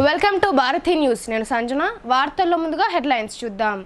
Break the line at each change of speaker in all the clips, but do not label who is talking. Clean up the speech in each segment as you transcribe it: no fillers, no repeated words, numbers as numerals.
Welcome to Bharati news. నేను సంజన. వార్తల్లో ముందుగా హెడ్లైన్స్ చూద్దాం.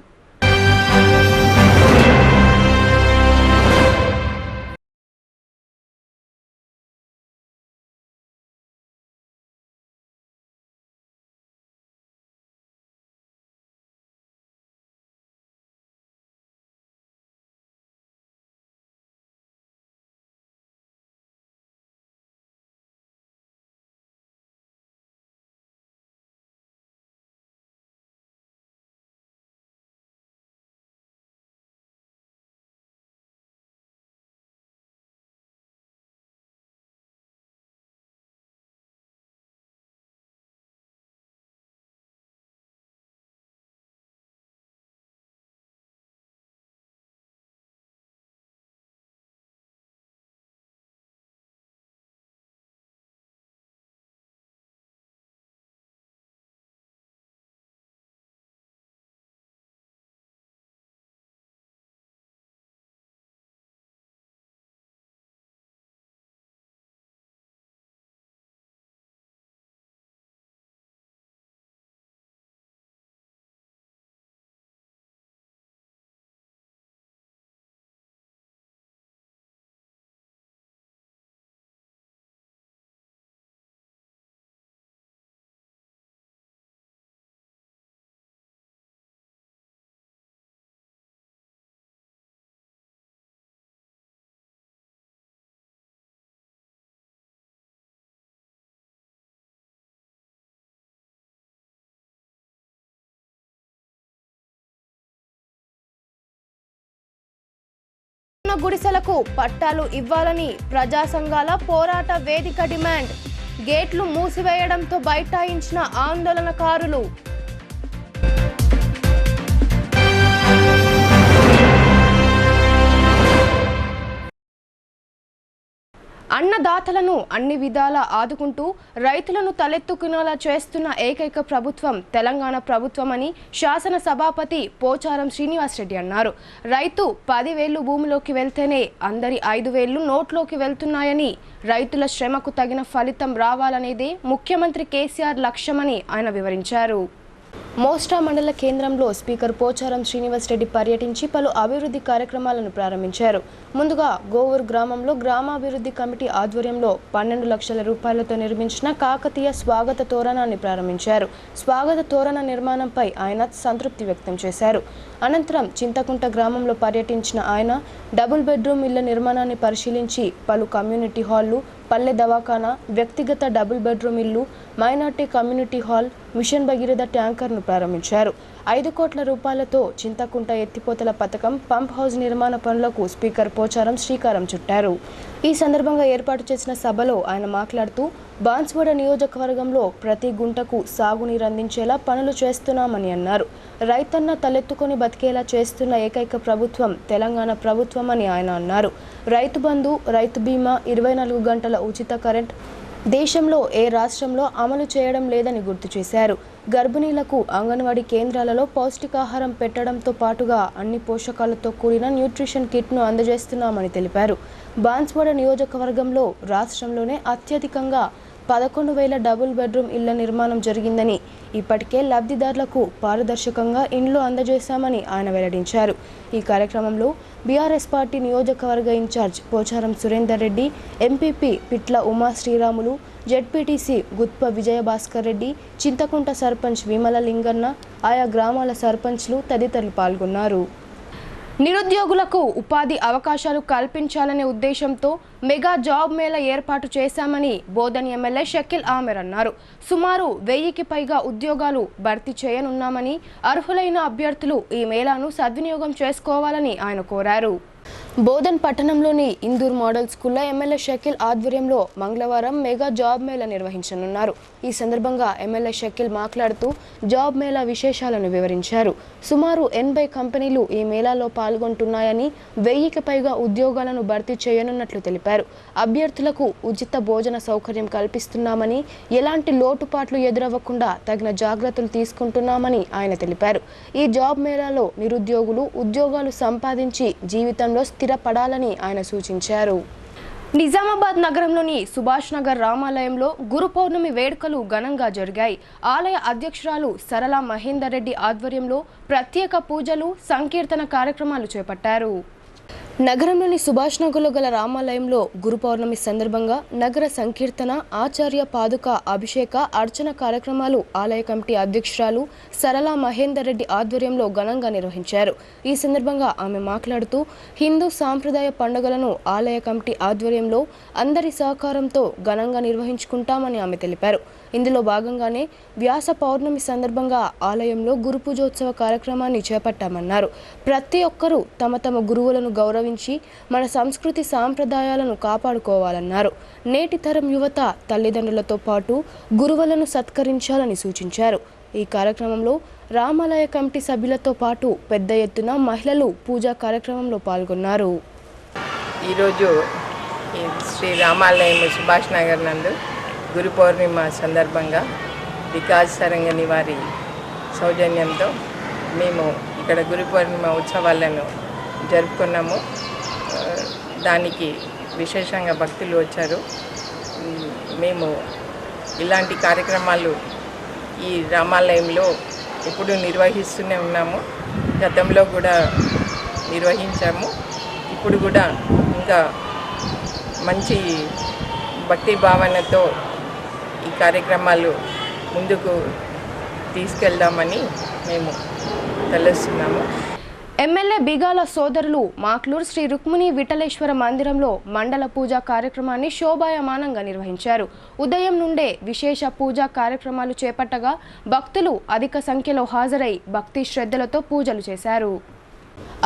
గుడిసెలకు పట్టాలు ఇవ్వాలని ప్రజా సంఘాల పోరాట వేదిక డిమాండ్. గేట్లు మూసివేయడంతో బైఠాయించిన ఆందోళనకారులు. అన్నదాతలను అన్ని విధాలా ఆదుకుంటూ రైతులను తలెత్తుకునేలా చేస్తున్న ఏకైక ప్రభుత్వం తెలంగాణ ప్రభుత్వమని శాసన సభాపతి పోచారం శ్రీనివాసరెడ్డి అన్నారు. రైతు 10,000 భూమిలోకి వెళ్తేనే అందరి 5,000 నోట్లోకి వెళ్తున్నాయని, రైతుల శ్రమకు తగిన ఫలితం రావాలనేదే ముఖ్యమంత్రి కేసీఆర్ లక్ష్యమని ఆయన వివరించారు. మోస్టా మండల కేంద్రంలో స్పీకర్ పోచారం శ్రీనివాసరెడ్డి పర్యటించి పలు అభివృద్ధి కార్యక్రమాలను ప్రారంభించారు. ముందుగా గోవూరు గ్రామంలో గ్రామాభివృద్ధి కమిటీ ఆధ్వర్యంలో 12 లక్షల రూపాయలతో నిర్మించిన కాకతీయ స్వాగత తోరణాన్ని ప్రారంభించారు. స్వాగత తోరణ నిర్మాణంపై ఆయన సంతృప్తి వ్యక్తం చేశారు. అనంతరం చింతకుంట గ్రామంలో పర్యటించిన ఆయన డబుల్ బెడ్రూమ్ ఇళ్ల నిర్మాణాన్ని పరిశీలించి పలు కమ్యూనిటీ హాళ్లు, పల్లె దవాఖానా, వ్యక్తిగత డబుల్ బెడ్రూమ్ ఇల్లు, minority community hall, mission Bhagiratha ట్యాంకర్ను ప్రారంభించారు. 5 కోట్ల రూపాయలతో చింతకుంట ఎత్తిపోతల పథకం పంప్ హౌస్ నిర్మాణ పనులకు స్పీకర్ పోచారం శ్రీకారం చుట్టారు. ఈ సందర్భంగా ఏర్పాటు చేసిన సభలో ఆయన మాట్లాడుతూ బాన్స్వాడ నియోజకవర్గంలో ప్రతి గుంటకు సాగునీరు అందించేలా పనులు చేస్తున్నామని అన్నారు. రైతన్న తలెత్తుకొని బతికేలా చేస్తున్న ఏకైక ప్రభుత్వం తెలంగాణ ప్రభుత్వం అని ఆయన అన్నారు. రైతు బంధు, రైతు బీమా, 24 గంటల ఉచిత కరెంట్ దేశంలో ఏ రాష్ట్రంలో అమలు చేయడం లేదని గుర్తు చేశారు. గర్భిణీలకు అంగన్వాడీ కేంద్రాలలో పౌష్టికాహారం పెట్టడంతో పాటుగా అన్ని పోషకాలతో కూడిన న్యూట్రిషన్ కిట్ను అందజేస్తున్నామని తెలిపారు. బాన్స్వాడ నియోజకవర్గంలో రాష్ట్రంలోనే అత్యధికంగా 11,000 డబుల్ బెడ్రూమ్ ఇళ్ల నిర్మాణం జరిగిందని, ఇప్పటికే లబ్ధిదారులకు పారదర్శకంగా ఇండ్లు అందజేశామని ఆయన వెల్లడించారు. ఈ కార్యక్రమంలో బీఆర్ఎస్ పార్టీ నియోజకవర్గ ఇన్ఛార్జ్ పోచారం సురేందర్ రెడ్డి, ఎంపీపీ పిట్ల ఉమా శ్రీరాములు, జెడ్పీటీసీ గుత్ప విజయభాస్కర్ రెడ్డి, చింతకుంట సర్పంచ్ విమల లింగన్న, ఆయా గ్రామాల సర్పంచ్లు తదితరులు పాల్గొన్నారు. నిరుద్యోగులకు ఉపాధి అవకాశాలు కల్పించాలనే ఉద్దేశంతో మెగా జాబ్ మేళా ఏర్పాటు చేశామని బోధన్ ఎమ్మెల్యే షకీల్ ఆమెర్ అన్నారు. సుమారు 1000కి పైగా ఉద్యోగాలు భర్తీ చేయనున్నామని, అర్హులైన అభ్యర్థులు ఈ మేళాను సద్వినియోగం చేసుకోవాలని ఆయన కోరారు. బోధన్ పట్టణంలోని ఇందూర్ మోడల్ స్కూల్లో ఎమ్మెల్యే షకీల్ ఆధ్వర్యంలో మంగళవారం మెగా జాబ్ మేళా నిర్వహించనున్నారు. ఈ సందర్భంగా ఎమ్మెల్యే షకీల్ మాట్లాడుతూ జాబ్ మేళా విశేషాలను వివరించారు. సుమారు 80 కంపెనీలు ఈ మేళాలో పాల్గొంటున్నాయని, 1000కి పైగా ఉద్యోగాలను భర్తీ చేయనున్నట్లు తెలిపారు. అభ్యర్థులకు ఉచిత భోజన సౌకర్యం కల్పిస్తున్నామని, ఎలాంటి లోటుపాట్లు ఎదురవ్వకుండా తగిన జాగ్రత్తలు తీసుకుంటున్నామని ఆయన తెలిపారు. ఈ జాబ్ మేళాలో నిరుద్యోగులు ఉద్యోగాలు సంపాదించి జీవితంలో స్థిరపడాలని ఆయన సూచించారు. నిజామాబాద్ నగరంలోని సుభాష్ నగర్ రామాలయంలో గురు పౌర్ణమి వేడుకలు ఘనంగా జరిగాయి. ఆలయ అధ్యక్షురాలు సరళ మహేందర్ రెడ్డి ఆధ్వర్యంలో ప్రత్యేక పూజలు, సంకీర్తన కార్యక్రమాలు చేపట్టారు. నగరంలోని సుభాష్ నగర్లో గల రామాలయంలో గురు పౌర్ణమి సందర్భంగా నగర సంకీర్తన, ఆచార్య పాదుక అభిషేక, అర్చన కార్యక్రమాలు ఆలయ కమిటీ అధ్యక్షురాలు సరళ మహేందర్ రెడ్డి ఆధ్వర్యంలో ఘనంగా నిర్వహించారు. ఈ సందర్భంగా ఆమె మాట్లాడుతూ హిందూ సాంప్రదాయ పండుగలను ఆలయ కమిటీ ఆధ్వర్యంలో అందరి సహకారంతో ఘనంగా నిర్వహించుకుంటామని ఆమె తెలిపారు. ఇందులో భాగంగానే వ్యాస పౌర్ణమి సందర్భంగా ఆలయంలో గురు పూజోత్సవ కార్యక్రమాన్ని చేపట్టామన్నారు. ప్రతి ఒక్కరూ తమ తమ గురువులను గౌరవించి మన సంస్కృతి సాంప్రదాయాలను కాపాడుకోవాలన్నారు. నేటి తరం యువత తల్లిదండ్రులతో పాటు గురువులను సత్కరించాలని సూచించారు. ఈ కార్యక్రమంలో రామాలయ కమిటీ సభ్యులతో పాటు పెద్ద ఎత్తున మహిళలు పూజా కార్యక్రమంలో పాల్గొన్నారు.
ఈరోజు శ్రీ రామాలయం సుభాష్ నగర్ నందు గురు పౌర్ణిమ సందర్భంగా వికాస్ సరంగని వారి సౌజన్యంతో మేము ఇక్కడ గురు పౌర్ణిమ ఉత్సవాలను జరుపుకున్నాము. దానికి విశేషంగా భక్తులు వచ్చారు. మేము ఇలాంటి కార్యక్రమాలు ఈ రామాలయంలో ఎప్పుడు నిర్వహిస్తూనే ఉన్నాము. గతంలో కూడా నిర్వహించాము. ఇప్పుడు కూడా ఇంకా మంచి భక్తి భావనతో ఈ కార్యక్రమాలు ముందుకు తీసుకెళ్దామని మేము తెలుస్తున్నాము.
ఎమ్మెల్యే బిగాల సోదరులు మాక్లూర్ శ్రీ రుక్మిణి విఠలేశ్వర మందిరంలో మండల పూజా కార్యక్రమాన్ని శోభాయమానంగా నిర్వహించారు. ఉదయం నుండే విశేష పూజా కార్యక్రమాలు చేపట్టగా భక్తులు అధిక సంఖ్యలో హాజరై భక్తి శ్రద్ధలతో పూజలు చేశారు.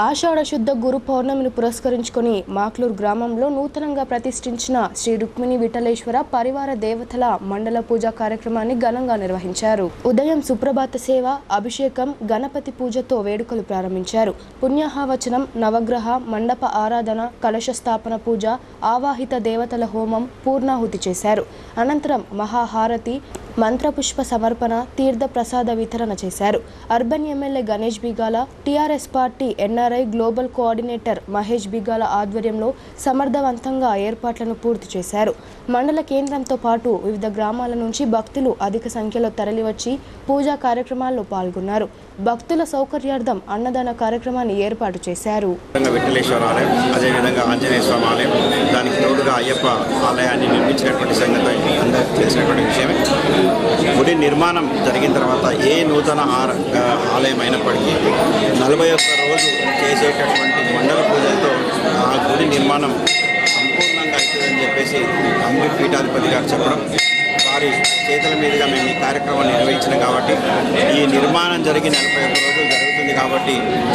ఆషాఢ శుద్ధ గురు పౌర్ణమిని పురస్కరించుకొని మాక్లూర్ గ్రామంలో నూతనంగా ప్రతిష్ఠించిన శ్రీ రుక్మిణి విఠలేశ్వర పరివార దేవతల మండల పూజా కార్యక్రమాన్ని ఘనంగా నిర్వహించారు. ఉదయం సుప్రభాత సేవ, అభిషేకం, గణపతి పూజతో వేడుకలు ప్రారంభించారు. పుణ్యాహవచనం, నవగ్రహ మండప ఆరాధన, కలశ స్థాపన పూజ, ఆవాహిత దేవతల హోమం, పూర్ణాహుతి చేశారు. అనంతరం మహాహారతి, మంత్రపుష్ప సమర్పణ, తీర్థ ప్రసాద వితరణ చేశారు. Urban MLA Ganesh Bigala, TRS party NRI global coordinator Mahesh Bigala ఆధ్వర్యంలో సమర్థవంతంగా ఏర్పాట్లను పూర్తి చేశారు. మండల కేంద్రంతో పాటు వివిధ గ్రామాల నుంచి భక్తులు అధిక సంఖ్యలో తరలివచ్చి పూజా కార్యక్రమాల్లో పాల్గొన్నారు. భక్తుల సౌకర్యార్థం అన్నదాన కార్యక్రమాన్ని ఏర్పాటు చేశారు.
విఠలేశ్వర ఆలయం, అదేవిధంగా ఆంజనేయ స్వామి ఆలయం, దానికి తోడుగా అయ్యప్ప ఆలయాన్ని నిర్మించినటువంటి సంగతి అందరికీ తెలిసినటువంటి విషయమే. గుడి నిర్మాణం జరిగిన తర్వాత ఏ నూతన ఆలయం అయినప్పటికీ 41 రోజు చేసేటటువంటి మండల పూజలతో ఆ గుడి నిర్మాణం సంపూర్ణంగా అవుతుందని చెప్పేసి అంబి పీఠాధిపతి గారు చెప్పడం, వారి చేతుల మీదుగా మేము ఈ కార్యక్రమాన్ని నిర్వహించినాం. కాబట్టి ఈ నిర్మాణం జరిగి 41 రోజులు జరుగుతుంది. కాబట్టి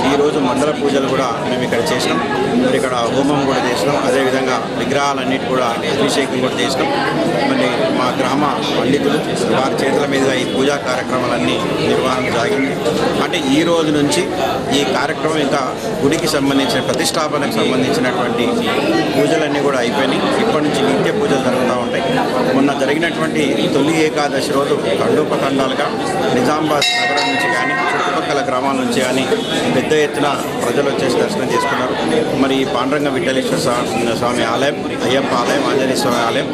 ఈరోజు మండల పూజలు కూడా మేము ఇక్కడ చేసినాం. మరి ఇక్కడ హోమం కూడా చేసినాం. అదేవిధంగా విగ్రహాలన్నిటి కూడా అభిషేకం కూడా చేసినాం. మరి మా గ్రామ పండితులు వారి చేతుల మీదుగా ఈ పూజా కార్యక్రమాలన్నీ నిర్వహణ సాగింది. అంటే ఈ రోజు నుంచి ఈ కార్యక్రమం ఇంకా గుడికి సంబంధించిన ప్రతిష్టాపనకు సంబంధించినటువంటి పూజలన్నీ కూడా అయిపోయినాయి. ఇప్పటి నుంచి నిత్య పూజలు జరుగుతూ ఉంటాయి. మొన్న జరిగినటువంటి తొలి ఏకాదశి రోజు తండోపతండాలుగా నిజామాబాద్ నగరం నుంచి కానీ చుట్టుపక్కల గ్రామాల నుంచి కానీ పెద్ద ఎత్తున ప్రజలు వచ్చేసి దర్శనం చేసుకున్నారు. మరి పాండురంగ విఠలేశ్వర స్వామి ఆలయం, అయ్యప్ప ఆలయం, ఆంజనేయ స్వామి ఆలయం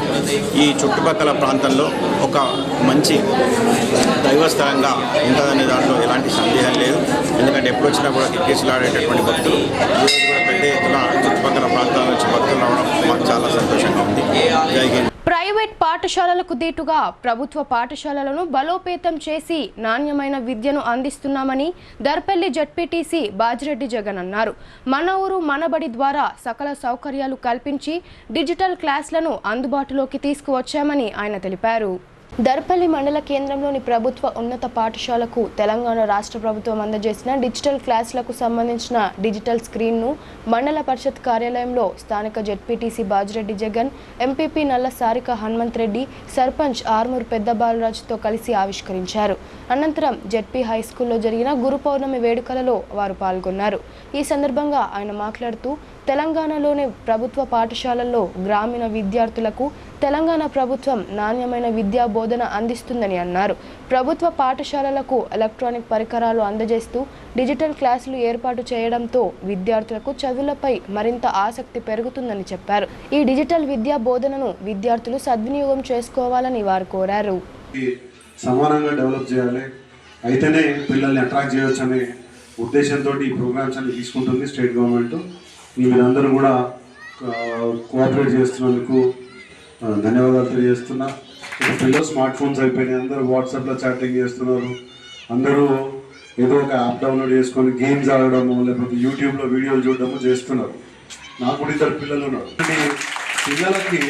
ఈ చుట్టుపక్కల ప్రాంతంలో ఒక మంచి దైవస్థలంగా ఉంటుందనే దాంట్లో ఎలాంటి సందేహం లేదు. ఎందుకంటే ఎప్పుడు వచ్చినా కూడా కిక్కేసులాడేటటువంటి భక్తులు ఈరోజు కూడా పెద్ద ఎత్తున చుట్టుపక్కల ప్రాంతాల నుంచి భక్తులు రావడం మాకు చాలా సంతోషంగా ఉంది. జై హింద్.
ప్రైవేట్ పాఠశాలలకు దీటుగా ప్రభుత్వ పాఠశాలలను బలోపేతం చేసి నాణ్యమైన విద్యను అందిస్తున్నామని దర్పల్లి జడ్పీటీసీ బాజిరెడ్డి జగన్ అన్నారు. మన ఊరు మనబడి ద్వారా సకల సౌకర్యాలు కల్పించి డిజిటల్ క్లాసులను అందుబాటులోకి తీసుకువచ్చామని ఆయన తెలిపారు. దర్పల్లి మండల కేంద్రంలోని ప్రభుత్వ ఉన్నత పాఠశాలకు తెలంగాణ రాష్ట్ర ప్రభుత్వం అందజేసిన డిజిటల్ క్లాసులకు సంబంధించిన డిజిటల్ స్క్రీన్ను మండల పరిషత్ కార్యాలయంలో స్థానిక జెడ్పీటీసీ బాజిరెడ్డి జగన్, ఎంపీపీ నల్ల సారిక హనుమంత్ రెడ్డి, సర్పంచ్ ఆర్మూర్ పెద్ద బాలరాజుతో కలిసి ఆవిష్కరించారు. అనంతరం జెడ్పీ హై స్కూల్లో జరిగిన గురు పౌర్ణమి వేడుకలలో వారు పాల్గొన్నారు. ఈ సందర్భంగా ఆయన మాట్లాడుతూ తెలంగాణలోని ప్రభుత్వ పాఠశాలల్లో గ్రామీణ విద్యార్థులకు తెలంగాణ ప్రభుత్వం నాణ్యమైన విద్యా బోధన అందిస్తుందని అన్నారు. ప్రభుత్వ పాఠశాలలకు ఎలక్ట్రానిక్ పరికరాలు అందజేస్తూ డిజిటల్ క్లాసులు ఏర్పాటు చేయడంతో విద్యార్థులకు చదువులపై మరింత ఆసక్తి పెరుగుతుందని చెప్పారు. ఈ డిజిటల్ విద్యా బోధనను విద్యార్థులు సద్వినియోగం చేసుకోవాలని వారు కోరారు.
సమానంగా డెవలప్ చేయాలి, అయితేనే పిల్లల్ని అట్రాక్ట్ చేయవచ్చు అనే ఉద్దేశంతో ఈ ప్రోగ్రామ్స్ అన్ని తీసుకుంటుంది స్టేట్ గవర్నమెంట్. మీరందరూ కూడా కోఆపరేట్ చేస్తున్నందుకు ధన్యవాదాలు తెలియజేస్తున్నా. పిల్లలు స్మార్ట్ ఫోన్స్ అయిపోయినాయి, అందరూ వాట్సాప్లో చాటింగ్ చేస్తున్నారు, అందరూ ఏదో ఒక యాప్ డౌన్లోడ్ చేసుకొని గేమ్స్ ఆడడము లేకపోతే యూట్యూబ్లో వీడియోలు చూడడము చేస్తున్నారు. నాకు కూడా 2 పిల్లలు ఉన్నారు. పిల్లలకి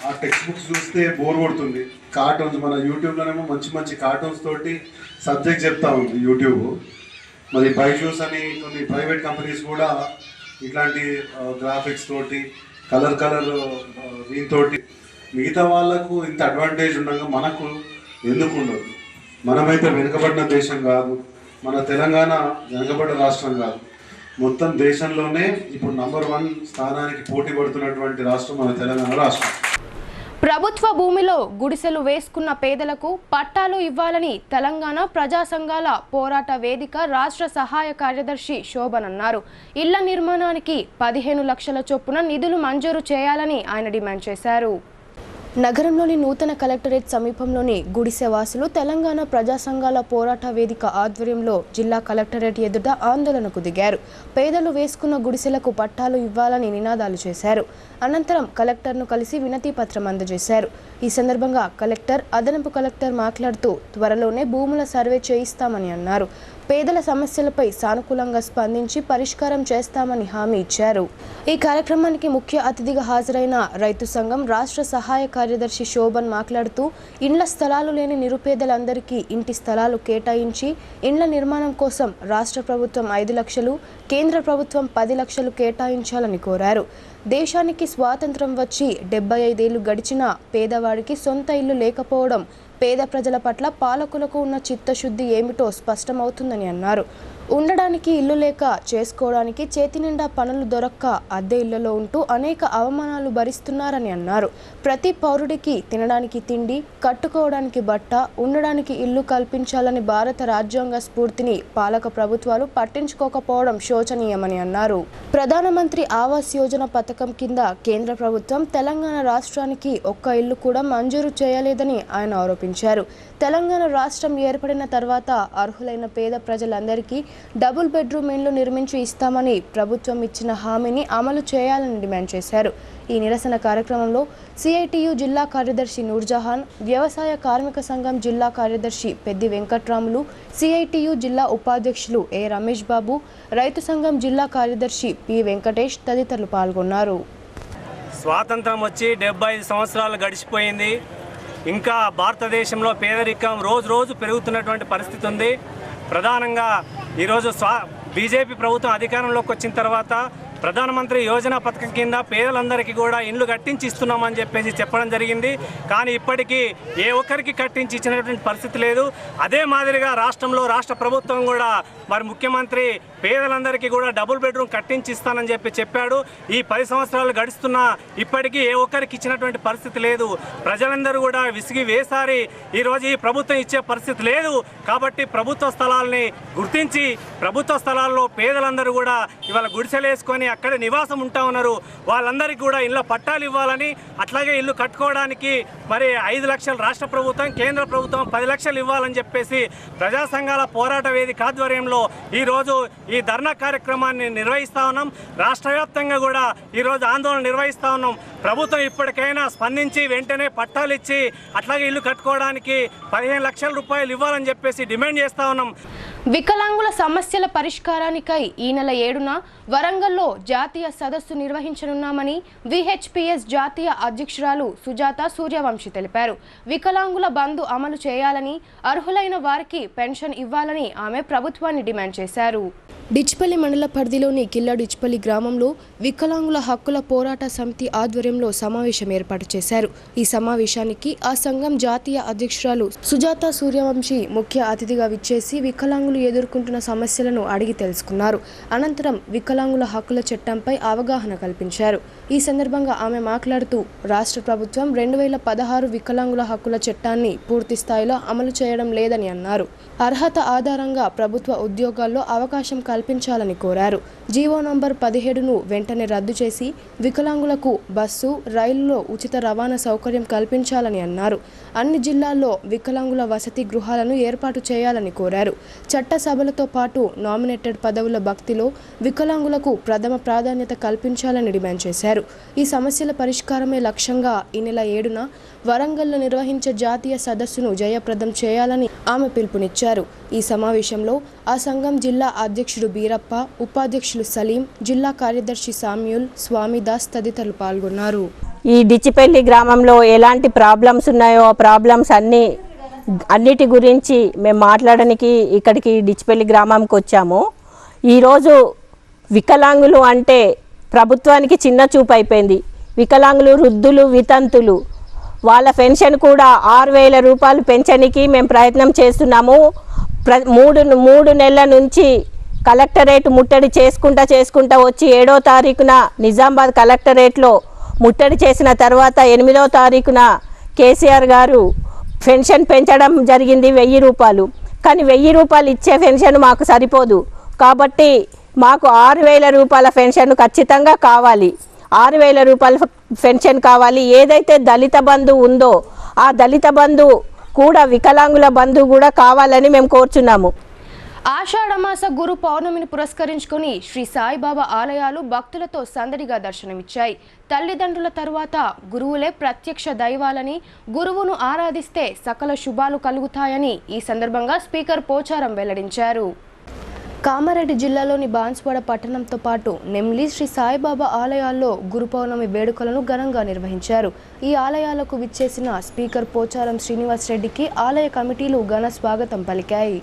ఆ టెక్స్ట్ బుక్స్ చూస్తే బోర్ కొడుతుంది. కార్టూన్స్ మన యూట్యూబ్లోనేమో మంచి మంచి కార్టూన్స్ తోటి సబ్జెక్ట్ చెప్తా ఉంది యూట్యూబ్. మరి బైజూస్ అని కొన్ని ప్రైవేట్ కంపెనీస్ కూడా ఇట్లాంటి గ్రాఫిక్స్ తోటి కలర్ దీంతో మిగతా వాళ్ళకు ఇంత అడ్వాంటేజ్ ఉండగా మనకు ఎందుకు ఉండదు? మనమైతే వెనుకబడిన దేశం కాదు, మన తెలంగాణ వెనుకబడ్డ రాష్ట్రం కాదు, మొత్తం దేశంలోనే ఇప్పుడు నంబర్ 1 స్థానానికి పోటీ పడుతున్నటువంటి రాష్ట్రం మన తెలంగాణ రాష్ట్రం.
ప్రభుత్వ భూమిలో గుడిసెలు వేసుకున్న పేదలకు పట్టాలు ఇవ్వాలని తెలంగాణ ప్రజా సంఘాల పోరాట వేదిక రాష్ట్ర సహాయ కార్యదర్శి శోభన్ అన్నారు. ఇళ్ల నిర్మాణానికి 15 లక్షల చొప్పున నిధులు మంజూరు చేయాలని ఆయన డిమాండ్ చేశారు. నగరంలోని నూతన కలెక్టరేట్ సమీపంలోని గుడిసెవాసులు తెలంగాణ ప్రజా సంఘాల పోరాట వేదిక ఆధ్వర్యంలో జిల్లా కలెక్టరేట్ ఎదుట ఆందోళనకు దిగారు. పేదలు వేసుకున్న గుడిసెలకు పట్టాలు ఇవ్వాలని నినాదాలు చేశారు. అనంతరం కలెక్టర్ను కలిసి వినతి పత్రం అందజేశారు. ఈ సందర్భంగా కలెక్టర్, అదనపు కలెక్టర్ మాట్లాడుతూ త్వరలోనే భూముల సర్వే చేయిస్తామని అన్నారు. పేదల సమస్యలపై సానుకూలంగా స్పందించి పరిష్కారం చేస్తామని హామీ ఇచ్చారు. ఈ కార్యక్రమానికి ముఖ్య అతిథిగా హాజరైన రైతు సంఘం రాష్ట్ర సహాయ కార్యదర్శి శోభన్ మాట్లాడుతూ ఇండ్ల స్థలాలు లేని నిరుపేదలందరికీ ఇంటి స్థలాలు కేటాయించి ఇండ్ల నిర్మాణం కోసం రాష్ట్ర ప్రభుత్వం 5 లక్షలు, కేంద్ర ప్రభుత్వం 10 లక్షలు కేటాయించాలని కోరారు. దేశానికి స్వాతంత్రం వచ్చి 75 ఏళ్లు గడిచినా పేదవాడికి సొంత ఇల్లు లేకపోవడం పేద ప్రజల పట్ల పాలకులకు ఉన్న చిత్తశుద్ధి ఏమిటో స్పష్టమవుతుందని అన్నారు. ఉండడానికి ఇల్లు లేక, చేసుకోవడానికి చేతి నిండా పనులు దొరక్క అద్దె ఇళ్లలో ఉంటూ అనేక అవమానాలు భరిస్తున్నారని అన్నారు. ప్రతి పౌరుడికి తినడానికి తిండి, కట్టుకోవడానికి బట్ట, ఉండడానికి ఇల్లు కల్పించాలని భారత రాజ్యాంగ స్ఫూర్తిని పాలక ప్రభుత్వాలు పట్టించుకోకపోవడం శోచనీయమని అన్నారు. ప్రధానమంత్రి ఆవాస్ యోజన పథకం కింద కేంద్ర ప్రభుత్వం తెలంగాణ రాష్ట్రానికి ఒక్క ఇల్లు కూడా మంజూరు చేయలేదని ఆయన ఆరోపించారు. తెలంగాణ రాష్ట్రం ఏర్పడిన తర్వాత అర్హులైన పేద ప్రజలందరికీ డబుల్ బెడ్రూమ్ ఇండ్లు నిర్మించి ఇస్తామని ప్రభుత్వం ఇచ్చిన హామీని అమలు చేయాలని డిమాండ్ చేశారు. ఈ నిరసన కార్యక్రమంలో సిఐటియు జిల్లా కార్యదర్శి నూర్జహాన్, వ్యవసాయ కార్మిక సంఘం జిల్లా కార్యదర్శి పెద్ది వెంకట్రాములు, సిఐటియు జిల్లా ఉపాధ్యక్షులు ఏ రమేష్ బాబు, రైతు సంఘం జిల్లా కార్యదర్శి పి వెంకటేష్ తదితరులు పాల్గొన్నారు.
స్వాతంత్రం వచ్చి 75 సంవత్సరాలు గడిచిపోయింది. ఇంకా భారతదేశంలో పేదరికం రోజు రోజు పెరుగుతున్నటువంటి పరిస్థితి ఉంది. ప్రధానంగా ఈరోజు బీజేపీ ప్రభుత్వం అధికారంలోకి వచ్చిన తర్వాత ప్రధానమంత్రి యోజన పథకం కింద పేదలందరికీ కూడా ఇండ్లు కట్టించి ఇస్తున్నామని చెప్పడం జరిగింది. కానీ ఇప్పటికీ ఏ ఒక్కరికి కట్టించి ఇచ్చినటువంటి పరిస్థితి లేదు. అదే మాదిరిగా రాష్ట్రంలో రాష్ట్ర ప్రభుత్వం కూడా మరి ముఖ్యమంత్రి పేదలందరికీ కూడా డబుల్ బెడ్రూమ్ కట్టించి ఇస్తానని చెప్పాడు. ఈ 10 సంవత్సరాలు గడుస్తున్నా ఇప్పటికీ ఏ ఒక్కరికి ఇచ్చినటువంటి పరిస్థితి లేదు. ప్రజలందరూ కూడా విసిగి వేసారి ఈరోజు ఈ ప్రభుత్వం ఇచ్చే పరిస్థితి లేదు. కాబట్టి ప్రభుత్వ స్థలాల్ని గుర్తించి ప్రభుత్వ స్థలాల్లో పేదలందరూ కూడా ఇవాళ గుడిసెలేసుకొని అక్కడ నివాసం ఉంటా ఉన్నారు. వాళ్ళందరికీ కూడా ఇళ్ళ పట్టాలు ఇవ్వాలని, అట్లాగే ఇల్లు కట్టుకోవడానికి మరి 5 లక్షలు రాష్ట్ర ప్రభుత్వం, కేంద్ర ప్రభుత్వం 10 లక్షలు ఇవ్వాలని చెప్పేసి ప్రజా సంఘాల పోరాట వేదిక ఆధ్వర్యంలో ఈరోజు ఈ ధర్నా కార్యక్రమాన్ని నిర్వహిస్తూ ఉన్నాం. రాష్ట్ర వ్యాప్తంగా కూడా ఈరోజు ఆందోళన నిర్వహిస్తూ ఉన్నాం. ప్రభుత్వం ఇప్పటికైనా స్పందించి వెంటనే పట్టాలు ఇచ్చి అట్లాగే ఇల్లు కట్టుకోవడానికి 15 లక్షల రూపాయలు ఇవ్వాలని చెప్పేసి డిమాండ్ చేస్తూ ఉన్నాం.
వికలాంగుల సమస్యల పరిష్కారానికై ఈ నెల 7న వరంగల్లో జాతీయ సదస్సు నిర్వహించనున్నామని విహెచ్పిఎస్ జాతీయ అధ్యక్షురాలు సుజాత సూర్యవంశి తెలిపారు. వికలాంగుల బంధు అమలు చేయాలని, అర్హులైన వారికి పెన్షన్ ఇవ్వాలని ఆమె ప్రభుత్వాన్ని డిమాండ్ చేశారు. డిచ్పల్లి మండల పరిధిలోని కిల్లా డిచ్పల్లి గ్రామంలో వికలాంగుల హక్కుల పోరాట సమితి ఆధ్వర్యంలో ఆధ్వర్యంలో సమావేశం ఏర్పాటు చేశారు. ఈ సమావేశానికి ఆ సంఘం జాతీయ అధ్యక్షురాలు సుజాత సూర్యవంశీ ముఖ్య అతిథిగా విచ్చేసి వికలాంగులు ఎదుర్కొంటున్న సమస్యలను అడిగి తెలుసుకున్నారు. అనంతరం వికలాంగుల హక్కుల చట్టంపై అవగాహన కల్పించారు. ఈ సందర్భంగా ఆమె మాట్లాడుతూ రాష్ట్ర ప్రభుత్వం 2016 వికలాంగుల హక్కుల చట్టాన్ని పూర్తి స్థాయిలో అమలు చేయడం లేదని అన్నారు. అర్హత ఆధారంగా ప్రభుత్వ ఉద్యోగాల్లో అవకాశం కల్పించాలని కోరారు. జీవో నంబర్ 17ను వెంటనే రద్దు చేసి వికలాంగులకు బస్సు, రైలులో ఉచిత రవాణా సౌకర్యం కల్పించాలని అన్నారు. అన్ని జిల్లాల్లో వికలాంగుల వసతి గృహాలను ఏర్పాటు చేయాలని కోరారు. చట్ట సభలతో పాటు నామినేటెడ్ పదవుల భర్తీలో వికలాంగులకు ప్రథమ ప్రాధాన్యత కల్పించాలని డిమాండ్ చేశారు. ఈ సమస్యల పరిష్కారమే లక్ష్యంగా ఈ నెల 7న వరంగల్లో నిర్వహించే జాతీయ సదస్సును జయప్రదం చేయాలని ఆమె పిలుపునిచ్చారు. ఈ సమావేశంలో ఆ సంఘం జిల్లా అధ్యక్షుడు బీరప్ప, ఉపాధ్యక్షులు సలీం, జిల్లా కార్యదర్శి సామ్యూల్, స్వామిదాస్ తదితరులు పాల్గొన్నారు.
ఈ డిచ్చిపల్లి గ్రామంలో ఎలాంటి ప్రాబ్లమ్స్ ఉన్నాయో ఆ ప్రాబ్లమ్స్ అన్నిటి గురించి మేము మాట్లాడడానికి ఇక్కడికి డిచ్చిపల్లి గ్రామంకి వచ్చాము. ఈరోజు వికలాంగులు అంటే ప్రభుత్వానికి చిన్న చూపు అయిపోయింది. వికలాంగులు, వృద్ధులు, వితంతులు వాళ్ళ పెన్షన్ కూడా 6,000 రూపాయలు పెన్షన్కి మేము ప్రయత్నం చేస్తున్నాము. మూడు నెలల నుంచి కలెక్టరేట్ ముట్టడి చేసుకుంటా వచ్చి 7వ తారీఖున నిజామాబాద్ కలెక్టరేట్లో ముట్టడి చేసిన తర్వాత 8వ తారీఖున కేసీఆర్ గారు పెన్షన్ పెంచడం జరిగింది 1000 రూపాయలు. కానీ 1000 రూపాయలు ఇచ్చే పెన్షన్ మాకు సరిపోదు. కాబట్టి మాకు 6,000 రూపాయల పెన్షన్ ఖచ్చితంగా కావాలి. 6,000 రూపాయల పెన్షన్ కావాలి. ఏదైతే దళిత బంధు ఉందో ఆ దళిత బంధు కూడా వికలాంగుల బంధు కూడా కావాలని మేము కోరుచున్నాము.
ఆషాఢమాస గురు పౌర్ణమిని పురస్కరించుకొని శ్రీ సాయిబాబా ఆలయాలు భక్తులతో సందడిగా దర్శనమిచ్చాయి. తల్లిదండ్రుల తరువాత గురువులే ప్రత్యక్ష దైవాలని, గురువును ఆరాధిస్తే సకల శుభాలు కలుగుతాయని ఈ సందర్భంగా స్పీకర్ పోచారం వెల్లడించారు. కామారెడ్డి జిల్లాలోని బాన్స్వాడ పట్టణంతో పాటు నెమ్లి శ్రీ సాయిబాబా ఆలయాల్లో గురు పౌర్ణమి వేడుకలను ఘనంగా నిర్వహించారు. ఈ ఆలయాలకు విచ్చేసిన స్పీకర్ పోచారం శ్రీనివాస్ రెడ్డికి ఆలయ కమిటీలు ఘన స్వాగతం పలికాయి.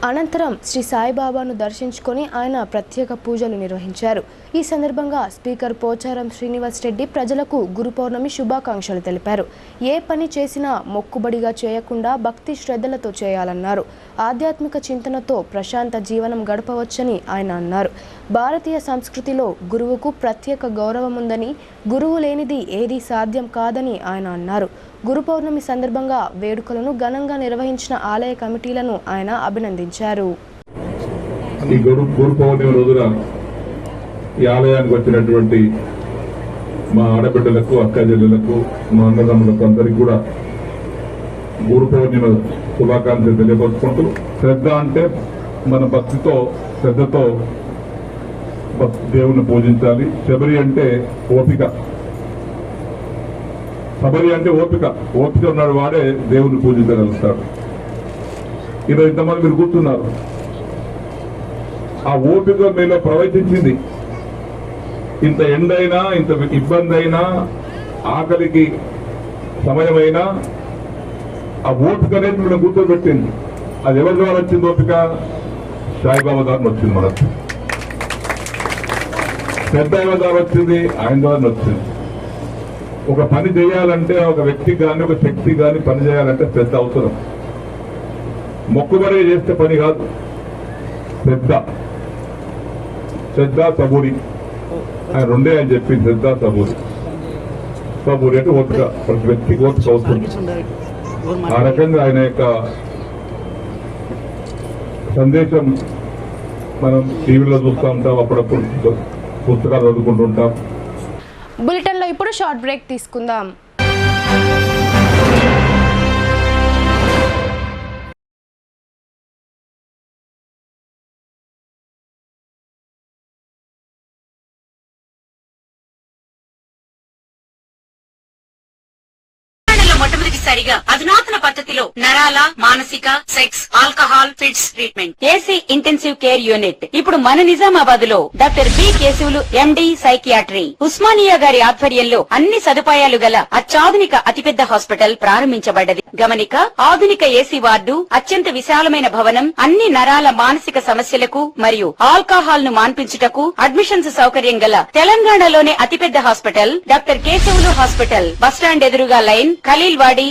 అనంతరం శ్రీ సాయిబాబాను దర్శించుకొని ఆయన ప్రత్యేక పూజలు నిర్వహించారు. ఈ సందర్భంగా స్పీకర్ పోచారం శ్రీనివాస్ రెడ్డి ప్రజలకు గురు పౌర్ణమి శుభాకాంక్షలు తెలిపారు. ఏ పని చేసినా మొక్కుబడిగా చేయకుండా భక్తి శ్రద్ధలతో చేయాలన్నారు. ఆధ్యాత్మిక చింతనతో ప్రశాంత జీవనం గడపవచ్చని ఆయన అన్నారు. భారతీయ సంస్కృతిలో గురువుకు ప్రత్యేక గౌరవం ఉందని, గురువు లేనిది ఏదీ సాధ్యం కాదని ఆయన అన్నారు. గురు పౌర్ణమి సందర్భంగా వేడుకలను ఘనంగా నిర్వహించిన ఆలయ కమిటీలను ఆయన అభినందించారు.
ఈ గురు పౌర్ణమి రోజున ఈ ఆలయానికి వచ్చినటువంటి మా ఆడబిడ్డలకు, అక్కచెల్లెలకు, మా అన్నదమ్ములకు అందరికీ కూడా గురు పౌర్ణమి శుభాకాంక్షలు తెలియపరుచుకుంటూ, శ్రద్ధ అంటే మన భక్తితో, శ్రద్ధతో దేవుని పూజించాలి. శబరి అంటే ఓపిక, శబరి అంటే ఓపిక ఉన్నాడు వాడే దేవుని పూజించగలుగుతాడు. ఈరోజు ఇంతమంది మీరు కూర్చున్నారు. ఆ ఓపిక మీలో ప్రవచించింది. ఇంత ఎండైనా, ఇంత ఇబ్బంది అయినా, ఆకలికి సమయమైనా ఆ ఓపిక అనేది మనం గుర్తుపెట్టింది. అది ఎవరి ద్వారా వచ్చింది? ఓపిక సాయిబాబా ద్వారా వచ్చింది. మనకు పెద్ద ఎవరి ద్వారా వచ్చింది? ఆయన ద్వారా వచ్చింది. ఒక పని చేయాలంటే, ఒక వ్యక్తి కానీ, ఒక శక్తి కానీ పని చేయాలంటే శ్రద్ధ అవసరం. మొక్కుబడి చేస్తే పని కాదు. శ్రద్ధ సబూరి ఆయన రెండే అని చెప్పి, శ్రద్ధ సబూరి అంటే ఓపిక. ప్రతి వ్యక్తికి ఓపిక అవసరం. ఆ రకంగా ఆయన యొక్క సందేశం మనం టీవీలో చూస్తూ ఉంటాం, అప్పుడప్పుడు పుస్తకాలు చదువుకుంటూ ఉంటాం.
బులెటిన్లో ఇప్పుడు షార్ట్ బ్రేక్ తీసుకుందాం.
మొట్టమొదటి మొదటిసారిగా అధునాతన పద్ధతిలో నరాల, మానసిక, sex, alcohol, fits treatment, AC intensive care unit ఇప్పుడు మన నిజామాబాద్ లో doctor B Keshavulu MD psychiatry Osmania గారి ఆధ్వర్యంలో అన్ని సదుపాయాలు గల అత్యాధునిక అతిపెద్ద హాస్పిటల్ ప్రారంభించబడ్డది. గమనిక, ఆధునిక ఏసీ వార్డు, అత్యంత విశాలమైన భవనం, అన్ని నరాల మానసిక సమస్యలకు మరియు ఆల్కహాల్ ను మాన్పించుటకు అడ్మిషన్స్ సౌకర్యం గల తెలంగాణలోనే అతిపెద్ద hospital doctor Keshavulu hospital, bus stand ఎదురుగా లైన్, ఖలీల్వాడి.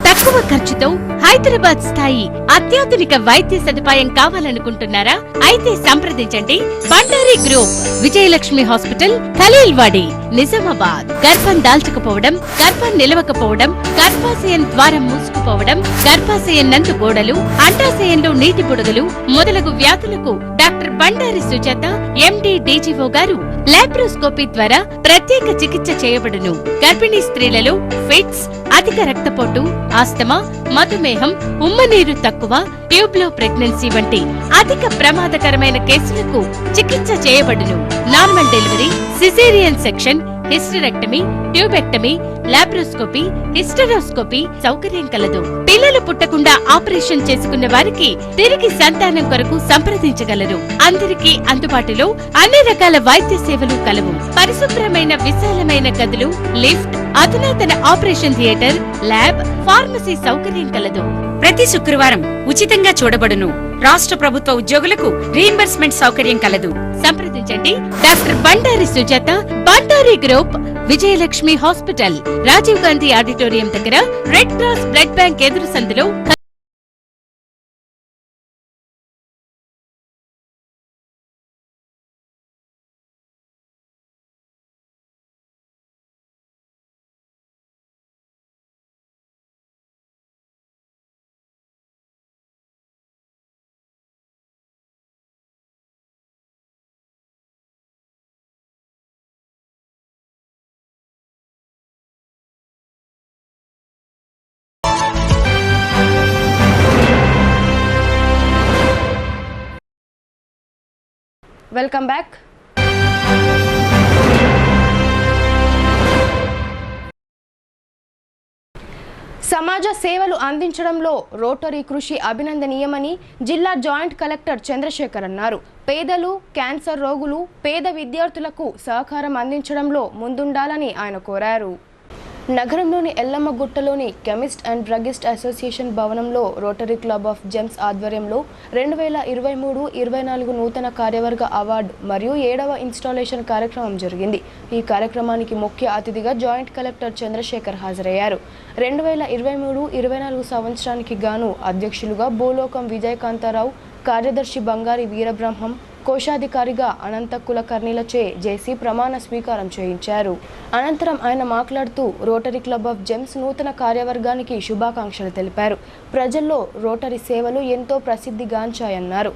తక్కువ ఖర్చుతో హైదరాబాద్ స్థాయి అత్యాధునిక వైద్య సదుపాయం కావాలనుకుంటున్నారా? అయితే సంప్రదించండి బండారి గ్రూప్, విజయలక్ష్మి హాస్పిటల్, ఖలీల్వాడి, నిజామాబాద్. గర్భం దాల్చకపోవడం, గర్భం నిలవకపోవడం, గర్భాశయం ద్వారం మూసుకుపోవడం, గర్భాశయం నందు గోడలు, అండాశయంలో నీటి బుడగలు మొదలగు వ్యాధులకు డాక్టర్ బండారి సుజాత ఎండి డీజీఓ గారు లాప్రోస్కోపీ ద్వారా ప్రత్యేక చికిత్స చేయబడును. గర్భిణీ స్త్రీలలో ఫిట్స్, అధిక రక్తపోటు, ఆస్తమా, మధుమేహం, ఉమ్మనీరు తక్కువ, ట్యూబ్లో ప్రెగ్నెన్సీ వంటి అధిక ప్రమాదకరమైన కేసులకు చికిత్స చేయబడును. Normal delivery, caesarean section, hysterectomy, tubectomy, laparoscopy, hysteroscopy సౌకర్యం కలదు. పిల్లలు పుట్టకుండా ఆపరేషన్ చేసుకున్న వారికి తిరిగి సంతానం కొరకు సంప్రదించగలరు. అందరికీ అందుబాటులో అన్ని రకాల వైద్య సేవలు కలవు. పరిశుభ్రమైన విశాలమైన గదులు, లిఫ్ట్, అధునాతన ఆపరేషన్ థియేటర్, ల్యాబ్, ఫార్మసీ సౌకర్యం కలదు.
ప్రతి శుక్రవారం ఉచితంగా చూడబడును. రాష్ట్ర ప్రభుత్వ ఉద్యోగులకు రీయింబర్స్మెంట్ సౌకర్యం కలదు.
సంప్రదించండి doctor Bandari Sujatha, Bandari group, Vijayalakshmi hospital, Rajiv Gandhi auditorium దగ్గర, రెడ్ క్రాస్ బ్లడ్ బ్యాంక్ ఎదురు సందులో.
Welcome back. సమాజ సేవలు అందించడంలో రోటరీ కృషి అభినందనీయమని జిల్లా జాయింట్ కలెక్టర్ చంద్రశేఖర్ అన్నారు. పేదలు, క్యాన్సర్ రోగులు, పేద విద్యార్థులకు సహకారం అందించడంలో ముందుండాలని ఆయన కోరారు. నగరంలోని ఎల్లమ్మగుట్టలోని కెమిస్ట్ అండ్ డ్రగిస్ట్ అసోసియేషన్ భవనంలో రోటరీ క్లబ్ ఆఫ్ జెమ్స్ ఆధ్వర్యంలో 2023-24 నూతన కార్యవర్గ అవార్డు మరియు 7వ ఇన్స్టాలేషన్ కార్యక్రమం జరిగింది. ఈ కార్యక్రమానికి ముఖ్య అతిథిగా జాయింట్ కలెక్టర్ చంద్రశేఖర్ హాజరయ్యారు. 2023-24 సంవత్సరానికి గాను అధ్యక్షులుగా భూలోకం విజయకాంతారావు, కార్యదర్శి బంగారి వీరబ్రహ్మం, కోశాధికారిగా అనంత కులకర్ణిలచే జేసీ ప్రమాణ స్వీకారం చేయించారు. అనంతరం ఆయన మాట్లాడుతూ రోటరీ క్లబ్ ఆఫ్ జెమ్స్ నూతన కార్యవర్గానికి శుభాకాంక్షలు తెలిపారు. ప్రజల్లో రోటరీ సేవలు ఎంతో ప్రసిద్ధిగాంచాయన్నారు.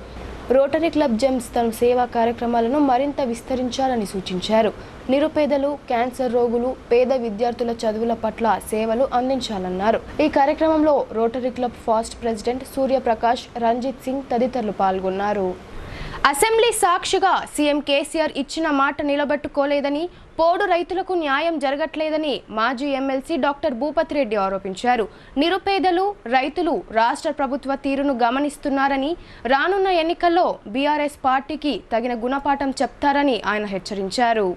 రోటరీ క్లబ్ జెమ్స్ తన సేవా కార్యక్రమాలను మరింత విస్తరించాలని సూచించారు. నిరుపేదలు, క్యాన్సర్ రోగులు, పేద విద్యార్థుల చదువుల పట్ల సేవలు అందించాలన్నారు. ఈ కార్యక్రమంలో rotary club past president Suryaprakash, Ranjith Singh తదితరులు పాల్గొన్నారు. అసెంబ్లీ సాక్షిగా సీఎం కేసీఆర్ ఇచ్చిన మాట నిలబెట్టుకోలేదని, పోడు రైతులకు న్యాయం జరగట్లేదని మాజీ ఎమ్మెల్సీ డాక్టర్ భూపతి రెడ్డి ఆరోపించారు. నిరుపేదలు, రైతులు రాష్ట్ర ప్రభుత్వ తీరును గమనిస్తున్నారని, రానున్న ఎన్నికల్లో బీఆర్ఎస్ పార్టీకి తగిన గుణపాఠం చెప్తారని ఆయన హెచ్చరించారు.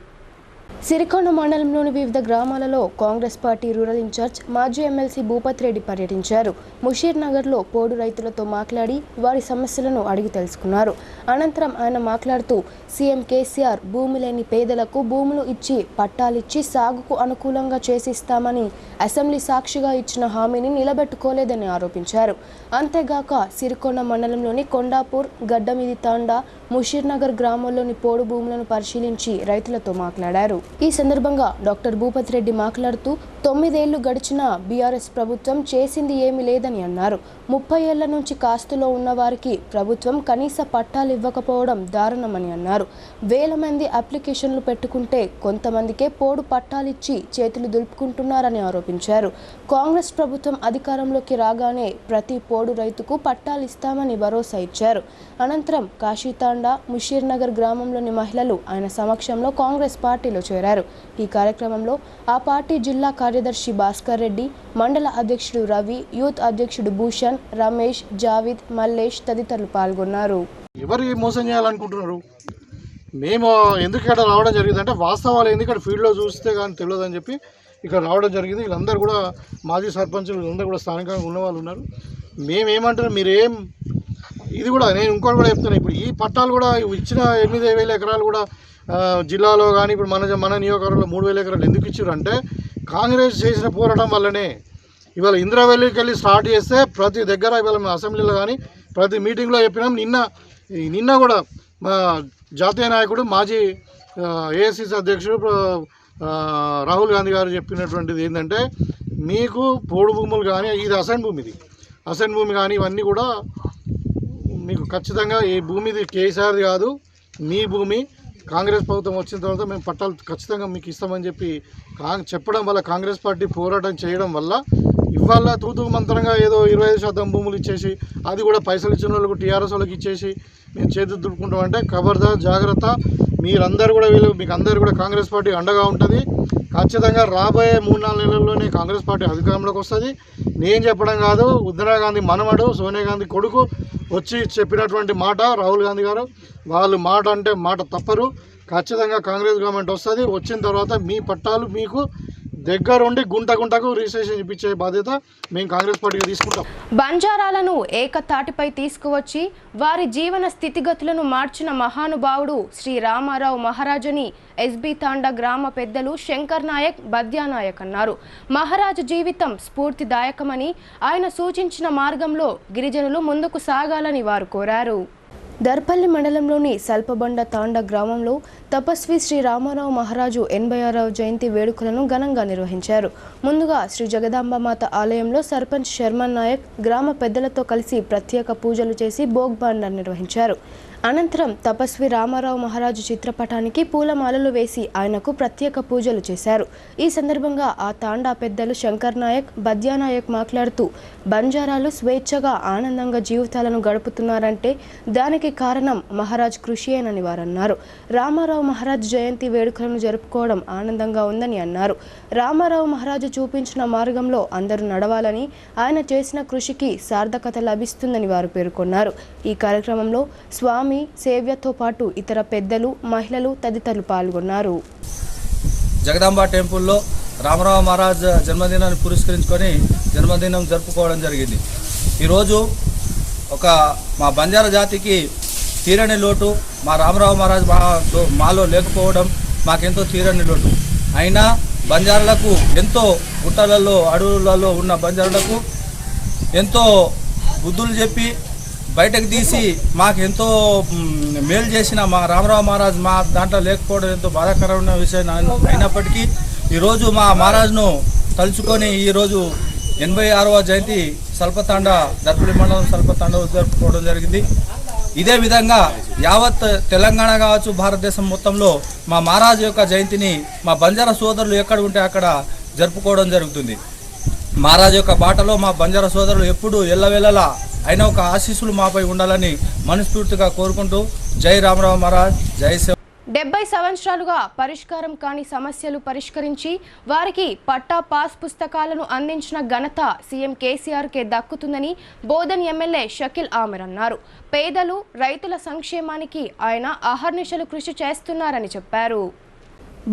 సిరికొండ మండలంలోని వివిధ గ్రామాలలో కాంగ్రెస్ పార్టీ రూరల్ ఇన్ఛార్జ్ మాజీ ఎమ్మెల్సీ భూపతి రెడ్డి పర్యటించారు. ముషీర్ నగర్లో పోడు రైతులతో మాట్లాడి వారి సమస్యలను అడిగి తెలుసుకున్నారు. అనంతరం ఆయన మాట్లాడుతూ సీఎం కేసీఆర్ భూమి లేని పేదలకు భూములు ఇచ్చి పట్టాలిచ్చి సాగుకు అనుకూలంగా చేసిస్తామని అసెంబ్లీ సాక్షిగా ఇచ్చిన హామీని నిలబెట్టుకోలేదని ఆరోపించారు. అంతేగాక సిరికొండ మండలంలోని కొండాపూర్, గడ్డమిది తాండా, ముషీర్ నగర్ గ్రామాల్లోని పోడు భూములను పరిశీలించి రైతులతో మాట్లాడారు. ఈ సందర్భంగా డాక్టర్ భూపతి రెడ్డి మాట్లాడుతూ 9 ఏళ్లు గడిచినా బీఆర్ఎస్ ప్రభుత్వం చేసింది ఏమీ లేదని అన్నారు. 30 ఏళ్ల నుంచి కాస్తులో ఉన్న వారికి ప్రభుత్వం కనీస పట్టాలు ఇవ్వకపోవడం దారుణమని అన్నారు. వేల మంది అప్లికేషన్లు పెట్టుకుంటే కొంతమందికే పోడు పట్టాలిచ్చి చేతులు దులుపుకుంటున్నారని ఆరోపించారు. కాంగ్రెస్ ప్రభుత్వం అధికారంలోకి రాగానే ప్రతి పోడు రైతుకు పట్టాలు ఇస్తామని భరోసా ఇచ్చారు. అనంతరం కాశీతాండ, తాండా ముషీర్ నగర్ గ్రామంలోని మహిళలు ఆయన సమక్షంలో కాంగ్రెస్ పార్టీలో చేరారు. ఈ కార్యక్రమంలో ఆ పార్టీ జిల్లా కార్యదర్శి భాస్కర్ రెడ్డి, మండల అధ్యక్షుడు రవి, యూత్ అధ్యక్షుడు భూషణ్, రమేష్, జావిద్, మల్లేష్ తదితరులు పాల్గొన్నారు.
ఎవరు మోసం చేయాలనుకుంటున్నారు? మేము ఎందుకు ఇక్కడ రావడం జరిగింది అంటే వాస్తవాలు ఏంది ఇక్కడ ఫీల్డ్లో చూస్తే కానీ తెలియదని చెప్పి ఇక్కడ రావడం జరిగింది. వీళ్ళందరూ కూడా మాజీ సర్పంచులు వీళ్ళందరూ కూడా స్థానికంగా ఉన్నవాళ్ళు ఉన్నారు. మేమేమంటారు మీరేం ఇది కూడా నేను ఇంకోటి కూడా చెప్తున్నాను. ఇప్పుడు ఈ పట్టాలు కూడా ఇచ్చిన 8,000 ఎకరాలు కూడా జిల్లాలో కానీ ఇప్పుడు మన నియోజకవర్గంలో 3,000 ఎకరాలు ఎందుకు ఇచ్చారు అంటే కాంగ్రెస్ చేసిన పోరాటం వల్లనే. ఇవాళ ఇంద్రవెల్లికి వెళ్ళి స్టార్ట్ చేస్తే ప్రతి దగ్గర ఇవాళ మా అసెంబ్లీలో కానీ ప్రతి మీటింగ్లో చెప్పినాం. నిన్న కూడా మా జాతీయ నాయకుడు మాజీ ఏఐసిసి అధ్యక్షుడు రాహుల్ గాంధీ గారు చెప్పినటువంటిది ఏంటంటే మీకు పోడు భూములు కానీ ఇది అసైన్ భూమి కానీ ఇవన్నీ కూడా మీకు ఖచ్చితంగా ఈ భూమిది కేసీఆర్ది కాదు, మీ భూమి. కాంగ్రెస్ ప్రభుత్వం వచ్చిన తర్వాత మేము పట్టాలు ఖచ్చితంగా మీకు ఇస్తామని చెప్పి చెప్పడం వల్ల కాంగ్రెస్ పార్టీ పోరాటం చేయడం వల్ల ఇవాళ తూతూ మంత్రంగా ఏదో 25% భూములు ఇచ్చేసి అది కూడా పైసలు ఇచ్చిన వాళ్ళకు టీఆర్ఎస్ వాళ్ళకి ఇచ్చేసి మేము చేతులు దుడుకుంటామంటే ఖబర్దార్ జాగ్రత్త. మీరందరూ కూడా మీకు అందరూ కూడా కాంగ్రెస్ పార్టీ అండగా ఉంటుంది. ఖచ్చితంగా రాబోయే 3-4 నెలల్లోనే కాంగ్రెస్ పార్టీ అధికారంలోకి వస్తుంది. నేను చెప్పడం కాదు, ఇందిరాగాంధీ మనవడు సోనియా గాంధీ కొడుకు వచ్చి చెప్పినటువంటి మాట రాహుల్ గాంధీ గారు. వాళ్ళు మాట అంటే మాట తప్పరు. ఖచ్చితంగా కాంగ్రెస్ గవర్నమెంట్ వస్తుంది. వచ్చిన తర్వాత మీ పట్టాలు మీకు దగ్గరుండి గుంటకు రిజిస్ట్రేషన్ ఇప్పించే బాధ్యత మేము కాంగ్రెస్ పార్టీగా తీసుకుంటాం.
బంజారాలను ఏకతాటిపై తీసుకువచ్చి వారి జీవన స్థితిగతులను మార్చిన మహానుభావుడు శ్రీ రామారావు మహారాజుని ఎస్బీ తాండా గ్రామ పెద్దలు శంకర్ నాయక్, బద్యానాయక్ అన్నారు. మహారాజు జీవితం స్ఫూర్తిదాయకమని, ఆయన సూచించిన మార్గంలో గిరిజనులు ముందుకు సాగాలని వారు కోరారు. దర్పల్లి మండలంలోని సల్పబండ తాండా గ్రామంలో తపస్వి శ్రీ రామారావు మహారాజు 86వ జయంతి వేడుకలను ఘనంగా నిర్వహించారు. ముందుగా శ్రీ జగదాంబమాత ఆలయంలో సర్పంచ్ శర్మన్ నాయక్ గ్రామ పెద్దలతో కలిసి ప్రత్యేక పూజలు చేసి భోగ్బాండాన్ని నిర్వహించారు. అనంతరం తపస్వి రామారావు మహారాజు చిత్రపటానికి పూలమాలలు వేసి ఆయనకు ప్రత్యేక పూజలు చేశారు. ఈ సందర్భంగా ఆ తాండా పెద్దలు శంకర్ నాయక్, బద్యానాయక్ మాట్లాడుతూ బంజారాలు స్వేచ్ఛగా ఆనందంగా జీవితాలను గడుపుతున్నారంటే దానికి కారణం మహారాజ్ కృషియేనని వారన్నారు. రామారావు మహారాజ్ జయంతి వేడుకలను జరుపుకోవడం ఆనందంగా ఉందని అన్నారు. రామారావు మహారాజు చూపించిన మార్గంలో అందరూ నడవాలని, ఆయన చేసిన కృషికి సార్థకత లభిస్తుందని వారు పేర్కొన్నారు. ఈ కార్యక్రమంలో స్వామి, సేవ్యతో పాటు ఇతర పెద్దలు, మహిళలు తదితరులు పాల్గొన్నారు.
జగదాంబ టెంపుల్లో రామారావు మహారాజ్ జన్మదినాన్ని పురస్కరించుకొని జన్మదినం జరుపుకోవడం జరిగింది. ఈరోజు మా బంజారా జాతికి తీరని లోటు, మా రామారావు మహారాజ్ మాలో లేకపోవడం మాకెంతో తీరని లోటు. అయినా బంజారాలకు ఎంతో గుట్టలలో అడవులలో ఉన్న బంజారాలకు ఎంతో బుద్ధులు చెప్పి బయటకు తీసి మాకు ఎంతో మేలు చేసిన మా రామారావు మహారాజ్ మా దాంట్లో లేకపోవడం ఎంతో బాధాకరమైన విషయం అయినప్పటికీ ఈరోజు మా మహారాజ్ను తలుచుకొని ఈరోజు 86వ జయంతి సల్పతాండా దర్పల్లి మండలం సల్పతాండా జరుపుకోవడం జరిగింది. ఇదే విధంగా యావత్ తెలంగాణ కావచ్చు, భారతదేశం మొత్తంలో మా మహారాజు యొక్క జయంతిని మా బంజారా సోదరులు ఎక్కడ ఉంటే అక్కడ జరుపుకోవడం జరుగుతుంది. మహారాజు యొక్క బాటలో మా బంజారా సోదరులు ఎప్పుడు ఎల్లవేళలా ఆయన ఒక ఆశీస్సులు మాపై ఉండాలని మనస్ఫూర్తిగా కోరుకుంటూ జై రామారావు మహారాజ్, జై సేవ.
70 సంవత్సరాలుగా పరిష్కారం కాని సమస్యలు పరిష్కరించి వారికి పట్టా పాస్ పుస్తకాలను అందించిన ఘనత సీఎం కేసీఆర్కే దక్కుతుందని బోధన్ ఎమ్మెల్యే షకీల్ ఆమిర్ అన్నారు. పేదలు, రైతుల సంక్షేమానికి ఆయన అహర్నిశలు కృషి చేస్తున్నారని చెప్పారు.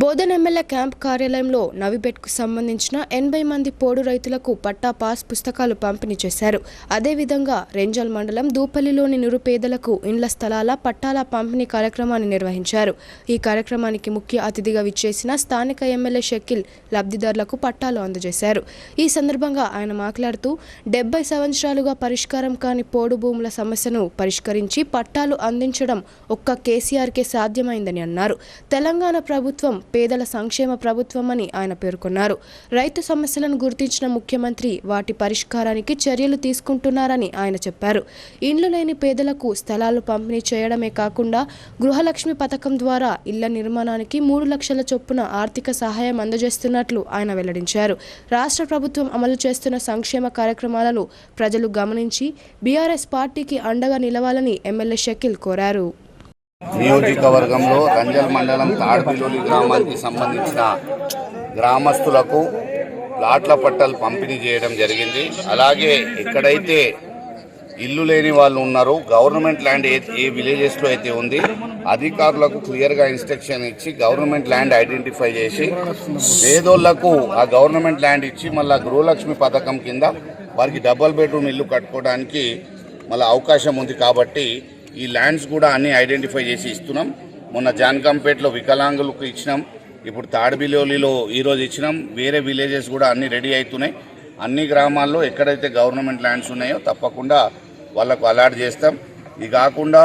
బోధన్ ఎమ్మెల్యే క్యాంప్ కార్యాలయంలో నవిబెట్కు సంబంధించిన 80 మంది పోడు రైతులకు పట్టా పాస్ పుస్తకాలు పంపిణీ చేశారు. అదేవిధంగా రెంజల్ మండలం దూపల్లిలోని నిరుపేదలకు ఇండ్ల స్థలాల పట్టాల పంపిణీ కార్యక్రమాన్ని నిర్వహించారు. ఈ కార్యక్రమానికి ముఖ్య అతిథిగా విచ్చేసిన స్థానిక ఎమ్మెల్యే షకీల్ లబ్ధిదారులకు పట్టాలు అందజేశారు. ఈ సందర్భంగా ఆయన మాట్లాడుతూ 70 సంవత్సరాలుగా పరిష్కారం కాని పోడు భూముల సమస్యను పరిష్కరించి పట్టాలు అందించడం ఒక్క కేసీఆర్కే సాధ్యమైందని అన్నారు. తెలంగాణ ప్రభుత్వం పేదల సంక్షేమ ప్రభుత్వం అని ఆయన పేర్కొన్నారు. రైతు సమస్యలను గుర్తించిన ముఖ్యమంత్రి వాటి పరిష్కారానికి చర్యలు తీసుకుంటున్నారని ఆయన చెప్పారు. ఇండ్లు లేని పేదలకు స్థలాలు పంపిణీ చేయడమే కాకుండా గృహలక్ష్మి పథకం ద్వారా ఇళ్ల నిర్మాణానికి 3 లక్షల చొప్పున ఆర్థిక సహాయం అందజేస్తున్నట్లు ఆయన వెల్లడించారు. రాష్ట్ర ప్రభుత్వం అమలు చేస్తున్న సంక్షేమ కార్యక్రమాలను ప్రజలు గమనించి బీఆర్ఎస్ పార్టీకి అండగా నిలవాలని ఎమ్మెల్యే షకీల్ కోరారు.
నియోజకవర్గంలో రంజల్ మండలం తాడ్బిలోలి గ్రామానికి సంబంధించిన గ్రామస్తులకు ప్లాట్ల పట్టాలు పంపిణీ చేయడం జరిగింది. అలాగే ఎక్కడైతే ఇల్లు లేని వాళ్ళు ఉన్నారో గవర్నమెంట్ ల్యాండ్ ఏ విలేజెస్లో అయితే ఉంది అధికారులకు క్లియర్గా ఇన్స్ట్రక్షన్ ఇచ్చి గవర్నమెంట్ ల్యాండ్ ఐడెంటిఫై చేసి పేదోళ్లకు ఆ గవర్నమెంట్ ల్యాండ్ ఇచ్చి మళ్ళీ గృహలక్ష్మి పథకం కింద వారికి డబుల్ బెడ్రూమ్ ఇల్లు కట్టుకోవడానికి మళ్ళీ అవకాశం ఉంది. కాబట్టి ఈ ల్యాండ్స్ కూడా అన్నీ ఐడెంటిఫై చేసి ఇస్తున్నాం. మొన్న జాన్కంపేటలో వికలాంగులకు ఇచ్చినాం, ఇప్పుడు తాడ్బిలోలిలో ఈరోజు ఇచ్చినాం. వేరే విలేజెస్ కూడా అన్నీ రెడీ అవుతున్నాయి. అన్ని గ్రామాల్లో ఎక్కడైతే గవర్నమెంట్ ల్యాండ్స్ ఉన్నాయో తప్పకుండా వాళ్ళకు అలాట్ చేస్తాం. ఇది కాకుండా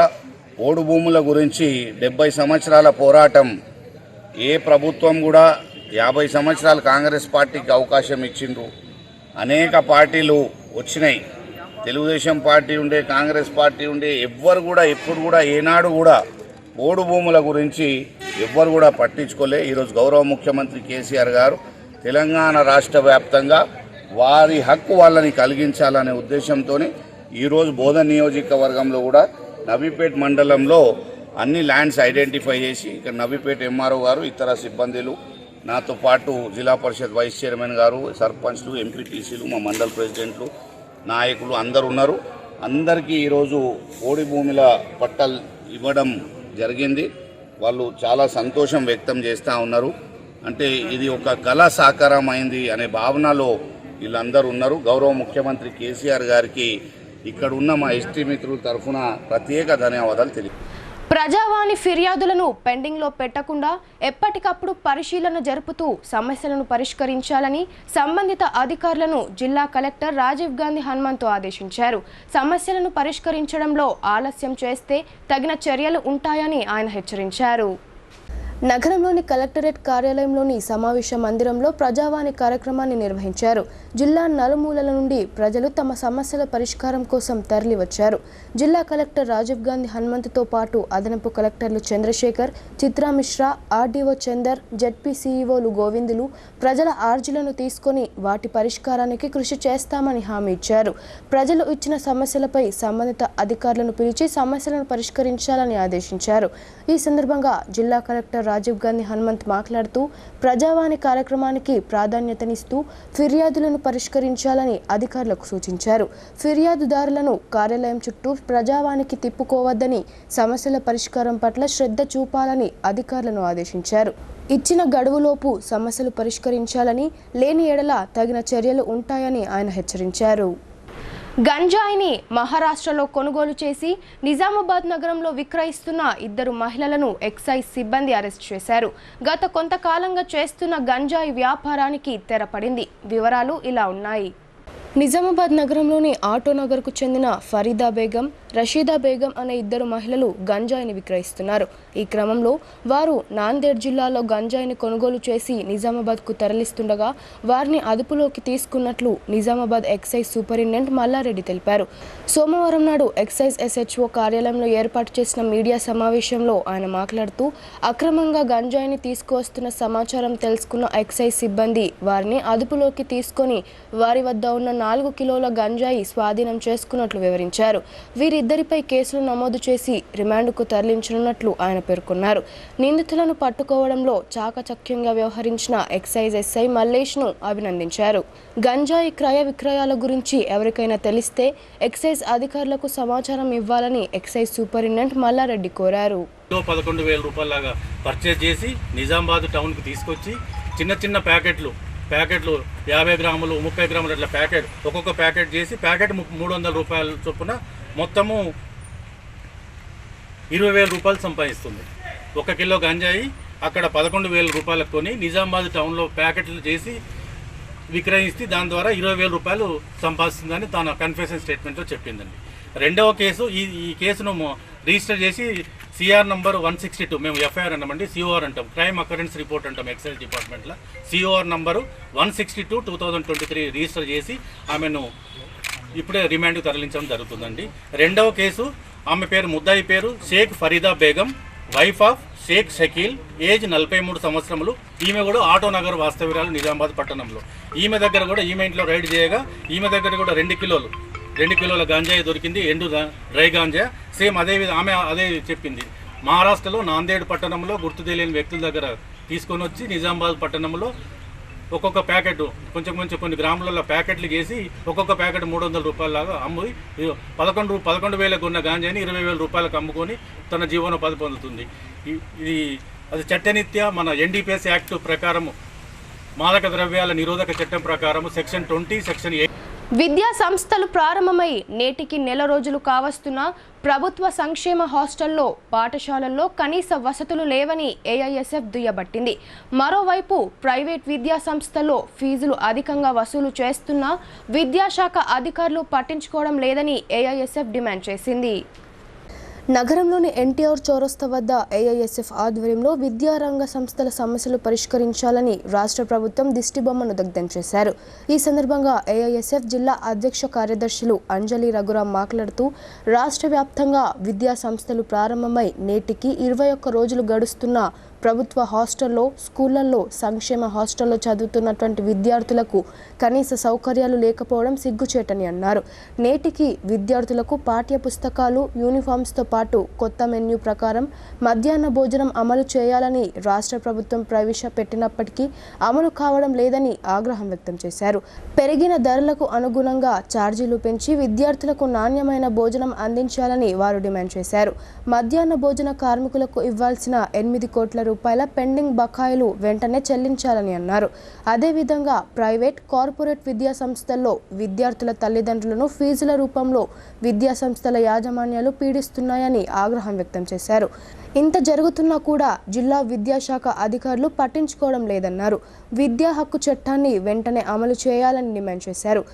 ఓడు భూముల గురించి 70 సంవత్సరాల పోరాటం ఏ ప్రభుత్వం కూడా 50 సంవత్సరాలు కాంగ్రెస్ పార్టీకి అవకాశం ఇచ్చిండ్రు. అనేక పార్టీలు వచ్చినాయి, తెలుగుదేశం పార్టీ ఉండే, కాంగ్రెస్ పార్టీ ఉండే, ఎవ్వరు కూడా ఎప్పుడు కూడా ఏనాడు కూడా ఓడు భూముల గురించి ఎవ్వరు కూడా పట్టించుకోలే. ఈరోజు గౌరవ ముఖ్యమంత్రి కేసీఆర్ గారు తెలంగాణ రాష్ట్ర వ్యాప్తంగా వారి హక్కు వాళ్ళని కలిగించాలనే ఉద్దేశంతో ఈరోజు బోధన్ నియోజకవర్గంలో కూడా నవీపేట్ మండలంలో అన్ని ల్యాండ్స్ ఐడెంటిఫై చేసి ఇక్కడ నవీపేట్ ఎంఆర్ఓ గారు, ఇతర సిబ్బందులు, నాతో పాటు జిల్లా పరిషత్ వైస్ చైర్మన్ గారు, సర్పంచ్లు, ఎంపీటీసీలు, మా మండల ప్రెసిడెంట్లు, నాయకులు అందరూ ఉన్నారు. అందరికీ ఈరోజు ఓడి భూముల పట్టాలు ఇవ్వడం జరిగింది. వాళ్ళు చాలా సంతోషం వ్యక్తం చేస్తూ ఉన్నారు. అంటే ఇది ఒక కళ సాకారం అయింది అనే భావనలో వీళ్ళందరూ ఉన్నారు. గౌరవ ముఖ్యమంత్రి కేసీఆర్ గారికి ఇక్కడ ఉన్న మా ఎస్టీ మిత్రుల తరఫున ప్రత్యేక ధన్యవాదాలు తెలియదు.
ప్రజావాణి ఫిర్యాదులను పెండింగ్లో పెట్టకుండా ఎప్పటికప్పుడు పరిశీలన జరుపుతూ సమస్యలను పరిష్కరించాలని సంబంధిత అధికారులను జిల్లా కలెక్టర్ రాజీవ్ గాంధీ హనుమంతు ఆదేశించారు. సమస్యలను పరిష్కరించడంలో ఆలస్యం చేస్తే తగిన చర్యలు ఉంటాయని ఆయన హెచ్చరించారు. నగరంలోని కలెక్టరేట్ కార్యాలయంలోని సమావేశ మందిరంలో ప్రజావాణి కార్యక్రమాన్ని నిర్వహించారు. జిల్లా నలుమూలల నుండి ప్రజలు తమ సమస్యల పరిష్కారం కోసం తరలివచ్చారు. జిల్లా కలెక్టర్ రాజీవ్ గాంధీ హనుమంతుతో పాటు అదనపు కలెక్టర్లు చంద్రశేఖర్, చిత్రా మిశ్రా, ఆర్డీఓ చందర్, జెడ్పీ సీఈఓలు గోవిందులు ప్రజల ఆర్జీలను తీసుకొని వాటి పరిష్కారానికి కృషి చేస్తామని హామీ ఇచ్చారు. ప్రజలు ఇచ్చిన సమస్యలపై సంబంధిత అధికారులను పిలిచి సమస్యలను పరిష్కరించాలని ఆదేశించారు. ఈ సందర్భంగా జిల్లా కలెక్టర్ రాజీవ్ గాంధీ హనుమంత్ మాట్లాడుతూ ప్రజావాణి కార్యక్రమానికి ప్రాధాన్యతనిస్తూ ఫిర్యాదులను పరిష్కరించాలని అధికారులకు సూచించారు. ఫిర్యాదుదారులను కార్యాలయం చుట్టూ ప్రజావాణికి తిప్పుకోవద్దని, సమస్యల పరిష్కారం పట్ల శ్రద్ధ చూపాలని అధికారులను ఆదేశించారు. ఇచ్చిన గడువులోపు సమస్యలు పరిష్కరించాలని, లేని ఎడల తగిన చర్యలు ఉంటాయని ఆయన హెచ్చరించారు. గంజాయిని మహారాష్ట్రలో కొనుగోలు చేసి నిజామాబాద్ నగరంలో విక్రయిస్తున్న 2 మహిళలను ఎక్సైజ్ సిబ్బంది అరెస్ట్ చేశారు. గత కొంతకాలంగా చేస్తున్న గంజాయి వ్యాపారానికి తెరపడింది. వివరాలు ఇలా ఉన్నాయి. నిజామాబాద్ నగరంలోని ఆటోనగర్కు చెందిన ఫరీదా బేగం, రషీదా బేగం అనే 2 మహిళలు గంజాయిని విక్రయిస్తున్నారు. ఈ క్రమంలో వారు నాందేడ్ జిల్లాలో గంజాయిని కొనుగోలు చేసి నిజామాబాద్కు తరలిస్తుండగా వారిని అదుపులోకి తీసుకున్నట్లు నిజామాబాద్ ఎక్సైజ్ సూపరింటెండెంట్ మల్లారెడ్డి తెలిపారు. సోమవారం నాడు ఎక్సైజ్ SHO కార్యాలయంలో ఏర్పాటు చేసిన మీడియా సమావేశంలో ఆయన మాట్లాడుతూ అక్రమంగా గంజాయిని తీసుకువస్తున్న సమాచారం తెలుసుకున్న ఎక్సైజ్ సిబ్బంది వారిని అదుపులోకి తీసుకొని వారి వద్ద ఉన్న 4 కిలోల గంజాయి స్వాధీనం చేసుకున్నట్లు వివరించారు. వీరిద్దరిపై కేసులు నమోదు చేసి రిమాండ్కు తరలించనున్నట్లు ఆయన పేర్కొన్నారు. నిందితులను పట్టుకోవడంలో చాకచక్యంగా వ్యవహరించిన ఎక్సైజ్ SI మల్లేష్ను అభినందించారు. గంజాయి క్రయ విక్రయాల గురించి ఎవరికైనా తెలిస్తే ఎక్సైజ్ అధికారులకు సమాచారం ఇవ్వాలని ఎక్సైజ్ సూపరింటెండెంట్ మల్లారెడ్డి కోరారు.
11,000 రూపాయలాగా పర్చేజ్ చేసి నిజామాబాద్ టౌన్కి తీసుకొచ్చి చిన్న ప్యాకెట్లు 50 గ్రాములు, 30 గ్రాములు అట్లా ప్యాకెట్, ఒక్కొక్క ప్యాకెట్ చేసి ప్యాకెట్ 300 రూపాయల చొప్పున మొత్తము 20,000 రూపాయలు సంపాదిస్తుంది. 1 కిలో గంజాయి అక్కడ 11,000 రూపాయలకు కొని నిజామాబాద్ టౌన్లో ప్యాకెట్లు చేసి విక్రయిస్తే దాని ద్వారా 20,000 రూపాయలు సంపాదిస్తుందని తన కన్ఫెషన్ స్టేట్మెంట్లో చెప్పిందండి. రెండవ కేసు ఈ కేసును రిజిస్టర్ చేసి CR నంబర్ 162, మేము FIR అంటామండి, COR అంటాం, క్రైమ్ అకరెన్స్ రిపోర్ట్ అంటాం ఎక్సైజ్ డిపార్ట్మెంట్లో. COR నంబరు 162 2023 రిజిస్టర్ చేసి ఆమెను ఇప్పుడే రిమాండ్కు తరలించడం జరుగుతుందండి. రెండవ కేసు ఆమె పేరు ముద్దాయి పేరు Sheikh Farida Begum, wife of Sheikh Shakeel, age 43 సంవత్సరములు. ఈమె కూడా ఆటోనగర్ వాస్తవ్యురాలు నిజామాబాద్ పట్టణంలో. ఈమె దగ్గర కూడా ఈమె ఇంట్లో రైడ్ చేయగా ఈమె దగ్గర కూడా 2 కిలోల గాంజాయి దొరికింది, ఎండు డ్రై గాంజా. సేమ్ ఆమె అదే చెప్పింది, మహారాష్ట్రలో నాందేడ్ పట్టణంలో గుర్తు తెలియని వ్యక్తుల దగ్గర తీసుకొని వచ్చి నిజామాబాద్ పట్టణంలో ఒక్కొక్క ప్యాకెట్ కొంచెం కొన్ని గ్రాములలో ప్యాకెట్లు వేసి ఒక్కొక్క ప్యాకెట్ 300 రూపాయలలాగా అమ్మి 11,000 ఉన్న గాంజాని 20,000 రూపాయలకు అమ్ముకొని తన జీవనోపాధి పొందుతుంది. ఇది అది చట్టరీత్యా మన ఎన్డీపీఎస్ యాక్ట్ ప్రకారం మాదక ద్రవ్యాల నిరోధక చట్టం ప్రకారం సెక్షన్ 20 సెక్షన్ 8.
విద్యా సంస్థలు ప్రారంభమై నేటికి నెల రోజులు కావస్తున్న ప్రభుత్వ సంక్షేమ హాస్టల్లో పాఠశాలల్లో కనీస వసతులు లేవని ఏఐఎస్ఎఫ్ దుయ్యబట్టింది. మరోవైపు ప్రైవేట్ విద్యా సంస్థల్లో ఫీజులు అధికంగా వసూలు చేస్తున్నా విద్యాశాఖ అధికారులు పట్టించుకోవడం లేదని ఏఐఎస్ఎఫ్ డిమాండ్ చేసింది. నగరంలోని ఎన్టీఆర్ చౌరస్తా వద్ద ఏఐఎస్ఎఫ్ ఆధ్వర్యంలో విద్యారంగ సంస్థల సమస్యలు పరిష్కరించాలని రాష్ట్ర ప్రభుత్వం దిష్టిబొమ్మను దగ్ధం చేశారు. ఈ సందర్భంగా ఏఐఎస్ఎఫ్ జిల్లా అధ్యక్ష కార్యదర్శులు అంజలి రఘురాం మాట్లాడుతూ రాష్ట్ర వ్యాప్తంగా విద్యా సంస్థలు ప్రారంభమై నేటికి 21 రోజులు గడుస్తున్నా ప్రభుత్వ హాస్టల్లో, స్కూళ్లలో, సంక్షేమ హాస్టల్లో చదువుతున్నటువంటి విద్యార్థులకు కనీస సౌకర్యాలు లేకపోవడం సిగ్గుచేటని అన్నారు. నేటికి విద్యార్థులకు పాఠ్య పుస్తకాలు, యూనిఫామ్స్తో పాటు కొత్త మెన్యూ ప్రకారం మధ్యాహ్న భోజనం అమలు చేయాలని రాష్ట్ర ప్రభుత్వం ప్రవేశపెట్టినప్పటికీ అమలు కావడం లేదని ఆగ్రహం వ్యక్తం చేశారు. పెరిగిన ధరలకు అనుగుణంగా ఛార్జీలు పెంచి విద్యార్థులకు నాణ్యమైన భోజనం అందించాలని వారు డిమాండ్ చేశారు. మధ్యాహ్న భోజన కార్మికులకు ఇవ్వాల్సిన 8 కోట్ల రూపాయల పెండింగ్ బకాయిలు వెంటనే చెల్లించాలని అన్నారు. అదేవిధంగా ప్రైవేట్, కార్పొరేట్ విద్యా సంస్థల్లో విద్యార్థుల తల్లిదండ్రులను ఫీజుల రూపంలో విద్యా సంస్థల యాజమాన్యాలు పీడిస్తున్నాయని ఆగ్రహం వ్యక్తం చేశారు. ఇంత జరుగుతున్నా కూడా జిల్లా విద్యాశాఖ అధికారులు పట్టించుకోవడం లేదన్నారు. విద్యా హక్కు చట్టాన్ని వెంటనే అమలు చేయాలని డిమాండ్ చేశారు.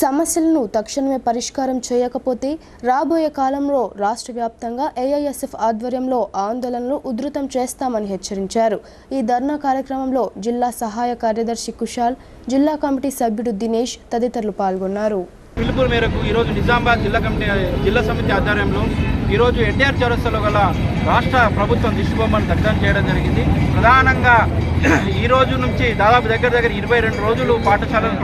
సమస్యలను తక్షణమే పరిష్కారం చేయకపోతే రాబోయే కాలంలో రాష్ట్ర వ్యాప్తంగా ఏఐఎస్ఎఫ్ ఆధ్వర్యంలో ఆందోళనలు ఉధృతం చేస్తామని హెచ్చరించారు. ఈ ధర్నా కార్యక్రమంలో జిల్లా సహాయ కార్యదర్శి కుశాల్, జిల్లా కమిటీ సభ్యుడు దినేష్ తదితరులు పాల్గొన్నారు.
పిలుపు మేరకు ఈరోజు నిజామాబాద్ జిల్లా సమితి ఆధ్వర్యంలో ఈరోజు ఎన్టీఆర్ చౌరస్తాలో గల రాష్ట్ర ప్రభుత్వం దిష్టిబొమ్మను దగ్ధం చేయడం జరిగింది. ప్రధానంగా ఈ రోజు నుంచి దాదాపు దగ్గర 22 రోజులు పాఠశాలలు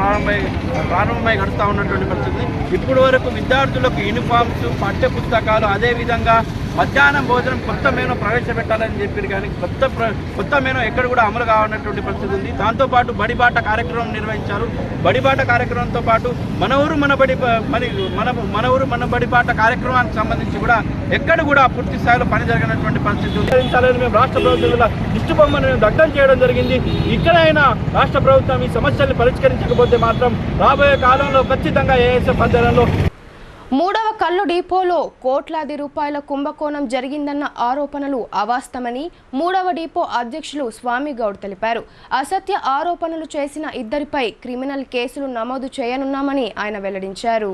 ప్రారంభమై గడుస్తూ ఉన్నటువంటి పరిస్థితి. ఇప్పటి వరకు విద్యార్థులకు యూనిఫామ్స్, పాఠ్య పుస్తకాలు, అదేవిధంగా మధ్యాహ్నం భోజనం కొత్త మెనూ ప్రవేశపెట్టాలని చెప్పారు, కానీ కొత్త మెనూ ఎక్కడ కూడా అమలు కావనటువంటి పరిస్థితి ఉంది. దాంతోపాటు బడిబాట కార్యక్రమం నిర్వహించారు. బడిబాట కార్యక్రమంతో పాటు మన ఊరు మన బడిబాట కార్యక్రమానికి సంబంధించి కూడా ఎక్కడ కూడా పూర్తి స్థాయిలో పని జరగనటువంటి పరిస్థితి ఉంది. మేము రాష్ట్ర ప్రభుత్వం దిష్టిబొమ్మను దగ్ధం చేయడం జరిగింది. ఇక్కడైనా రాష్ట్ర ప్రభుత్వం ఈ సమస్యల్ని పరిష్కరించకపోతే మాత్రం రాబోయే కాలంలో ఖచ్చితంగా ఏఎస్ఎఫ్ ఆధ్వర్యంలో
3వ కల్లు డిపోలో కోట్లాది రూపాయల కుంభకోణం జరిగిందన్న ఆరోపణలు అవాస్తవమని 3వ డిపో అధ్యక్షులు స్వామిగౌడ్ తెలిపారు. అసత్య ఆరోపణలు చేసిన ఇద్దరిపై క్రిమినల్ కేసులు నమోదు చేయనున్నామని ఆయన వెల్లడించారు.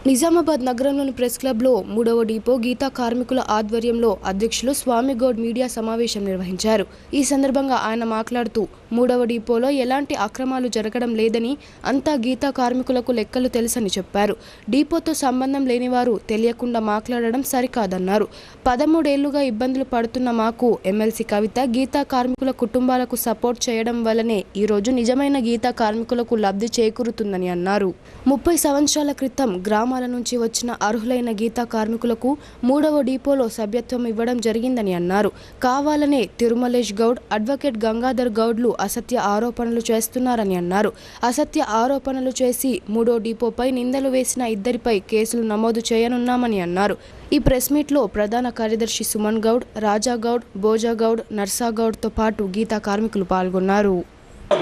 నిజామాబాద్ నగరంలోని ప్రెస్ క్లబ్లో 3వ డిపో గీతా కార్మికుల ఆధ్వర్యంలో అధ్యక్షులు స్వామిగౌడ్ మీడియా సమావేశం నిర్వహించారు. ఈ సందర్భంగా ఆయన మాట్లాడుతూ 3వ డిపోలో ఎలాంటి అక్రమాలు జరగడం లేదని, అంతా గీతా కార్మికులకు లెక్కలు తెలుసని చెప్పారు. డిపోతో సంబంధం లేనివారు తెలియకుండా మాట్లాడడం సరికాదన్నారు. 13 ఏళ్లుగా ఇబ్బందులు పడుతున్న మాకు ఎమ్మెల్సీ కవిత గీతా కార్మికుల కుటుంబాలకు సపోర్ట్ చేయడం వల్లనే ఈరోజు నిజమైన గీతా కార్మికులకు లబ్ధి చేకూరుతుందని అన్నారు. 30 సంవత్సరాల క్రితం గ్రామాల నుంచి వచ్చిన అర్హులైన గీతా కార్మికులకు 3వ డిపోలో సభ్యత్వం ఇవ్వడం జరిగిందని అన్నారు. కావాలనే తిరుమలేష్ గౌడ్, అడ్వకేట్ గంగాధర్ గౌడ్లు అసత్య ఆరోపణలు చేస్తున్నారని అన్నారు. అసత్య ఆరోపణలు చేసి 3వ డిపోపై నిందలు వేసిన ఇద్దరిపై కేసులు నమోదు చేయనున్నామని అన్నారు. ఈ ప్రెస్ మీట్లో ప్రధాన కార్యదర్శి సుమన్ గౌడ్, రాజా గౌడ్, భోజా గౌడ్, నర్సా గౌడ్తో పాటు గీతా కార్మికులు పాల్గొన్నారు.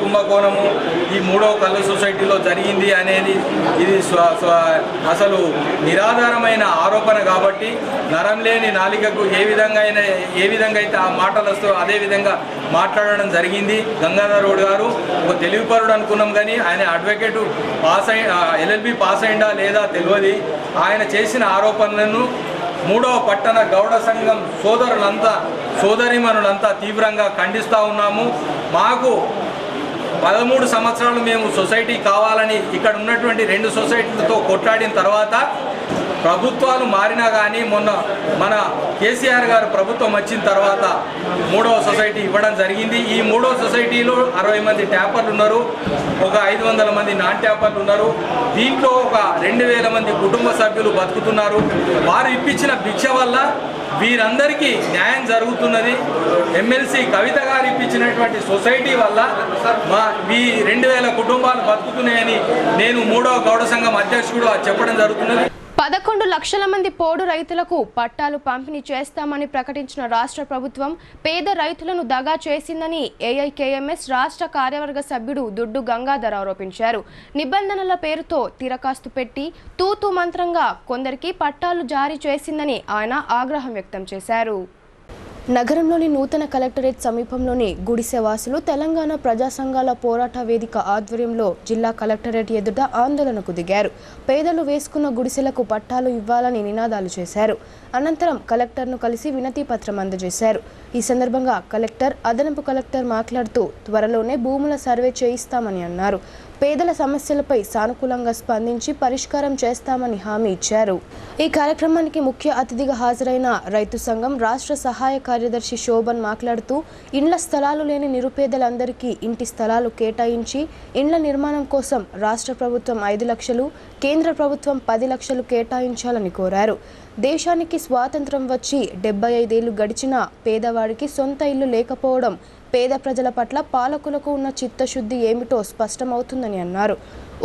కుంభకోణము ఈ 3వ కల్లు సొసైటీలో జరిగింది అనేది ఇది అసలు నిరాధారమైన ఆరోపణ కాబట్టి నరం లేని నాలికకు ఏ విధంగా అయితే ఆ మాటలు వస్తూ అదే విధంగా మాట్లాడడం జరిగింది. గంగాధర్ గారు ఒక తెలివిపరుడు అనుకున్నాం, కానీ ఆయన అడ్వకేటు LLB పాస్ అయిందా లేదా తెలియదు. ఆయన చేసిన ఆరోపణలను 3వ పట్టణ గౌడ సంఘం సోదరిమణులంతా తీవ్రంగా ఖండిస్తూ ఉన్నాము. మాకు 13 సంవత్సరాలు మేము సొసైటీ కావాలని ఇక్కడ ఉన్నటువంటి 2 సొసైటీలతో కొట్లాడిన తర్వాత ప్రభుత్వాలు మారినా కానీ మొన్న మన కేసీఆర్ గారు ప్రభుత్వం వచ్చిన తర్వాత 3వ సొసైటీ ఇవ్వడం జరిగింది. ఈ 3వ సొసైటీలో 60 మంది ట్యాపర్లు ఉన్నారు, ఒక 500 మంది నాన్ ట్యాపర్లు ఉన్నారు. దీంట్లో ఒక 2000 మంది కుటుంబ సభ్యులు బతుకుతున్నారు. వారు ఇప్పించిన భిక్ష వల్ల వీరందరికీ న్యాయం జరుగుతున్నది. ఎమ్మెల్సీ కవిత గారు ఇప్పించినటువంటి సొసైటీ వల్ల మా ఈ 2000 కుటుంబాలు బతుకుతున్నాయని నేను 3వ గౌడ సంఘం అధ్యక్షుడు చెప్పడం జరుగుతున్నది.
11 లక్షల మంది పోడు రైతులకు పట్టాలు పంపిణీ చేస్తామని ప్రకటించిన రాష్ట్ర ప్రభుత్వం పేద రైతులను దగా చేసిందని ఏఐకేఎంఎస్ రాష్ట్ర కార్యవర్గ సభ్యుడు దుడ్డు గంగాధర్ ఆరోపించారు. నిబంధనల పేరుతో తిరకాస్తు పెట్టి తూతూ మంత్రంగా కొందరికి పట్టాలు జారీ చేసిందని ఆయన ఆగ్రహం వ్యక్తం చేశారు. నగరంలోని నూతన కలెక్టరేట్ సమీపంలోని గుడిసెవాసులు తెలంగాణ ప్రజా సంఘాల పోరాట వేదిక ఆధ్వర్యంలో జిల్లా కలెక్టరేట్ ఎదుట ఆందోళనకు దిగారు. పేదలు వేసుకున్న గుడిసెలకు పట్టాలు ఇవ్వాలని నినాదాలు చేశారు. అనంతరం కలెక్టర్ను కలిసి వినతి పత్రం అందజేశారు. ఈ సందర్భంగా కలెక్టర్, అదనపు కలెక్టర్ మాట్లాడుతూ త్వరలోనే భూముల సర్వే చేయిస్తామని అన్నారు. పేదల సమస్యలపై సానుకూలంగా స్పందించి పరిష్కారం చేస్తామని హామీ ఇచ్చారు. ఈ కార్యక్రమానికి ముఖ్య అతిథిగా హాజరైన రైతు సంఘం రాష్ట్ర సహాయ కార్యదర్శి శోభన్ మాట్లాడుతూ ఇండ్ల స్థలాలు లేని నిరుపేదలందరికీ ఇంటి స్థలాలు కేటాయించి ఇండ్ల నిర్మాణం కోసం రాష్ట్ర ప్రభుత్వం 5 లక్షలు, కేంద్ర ప్రభుత్వం 10 లక్షలు కేటాయించాలని కోరారు. దేశానికి స్వాతంత్రం వచ్చి 75 ఏళ్లు గడిచినా పేదవాడికి సొంత ఇల్లు లేకపోవడం పేద ప్రజల పట్ల పాలకులకు ఉన్న చిత్తశుద్ధి ఏమిటో స్పష్టమవుతుందని అన్నారు.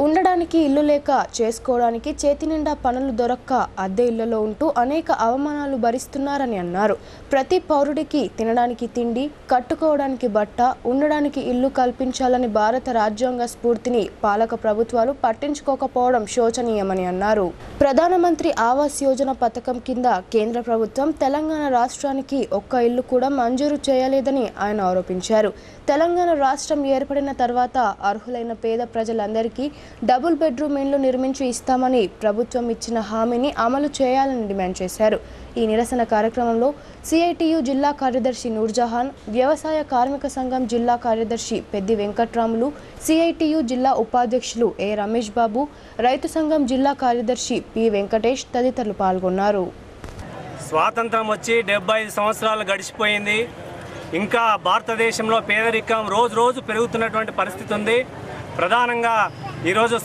ఉండడానికి ఇల్లు లేక, చేసుకోవడానికి చేతి నిండా పనులు దొరక్క అద్దె ఇళ్లలో ఉంటూ అనేక అవమానాలు భరిస్తున్నారని అన్నారు. ప్రతి పౌరుడికి తినడానికి తిండి, కట్టుకోవడానికి బట్ట, ఉండడానికి ఇల్లు కల్పించాలని భారత రాజ్యాంగ స్ఫూర్తిని పాలక ప్రభుత్వాలు పట్టించుకోకపోవడం శోచనీయమని అన్నారు. ప్రధానమంత్రి ఆవాస్ యోజన పథకం కింద కేంద్ర ప్రభుత్వం తెలంగాణ రాష్ట్రానికి ఒక్క ఇల్లు కూడా మంజూరు చేయలేదని ఆయన ఆరోపించారు. తెలంగాణ రాష్ట్రం ఏర్పడిన తర్వాత అర్హులైన పేద ప్రజలందరికీ డబుల్ బెడ్రూమ్ ఇండ్లు నిర్మించి ఇస్తామని ప్రభుత్వం ఇచ్చిన హామీని అమలు చేయాలని డిమాండ్ చేశారు. ఈ నిరసన కార్యక్రమంలో సిఐటియు జిల్లా కార్యదర్శి నూర్జహాన్, వ్యవసాయ కార్మిక సంఘం జిల్లా కార్యదర్శి పెద్ది వెంకట్రాములు, సిఐటియు జిల్లా ఉపాధ్యక్షులు ఏ రమేష్ బాబు, రైతు సంఘం జిల్లా కార్యదర్శి పి వెంకటేష్ తదితరులు పాల్గొన్నారు.
స్వాతంత్రం వచ్చి 75 సంవత్సరాలు గడిచిపోయింది. ఇంకా భారతదేశంలో పేదరికం రోజు రోజు పెరుగుతున్నటువంటి పరిస్థితి ఉంది. ప్రధానంగా ఈరోజు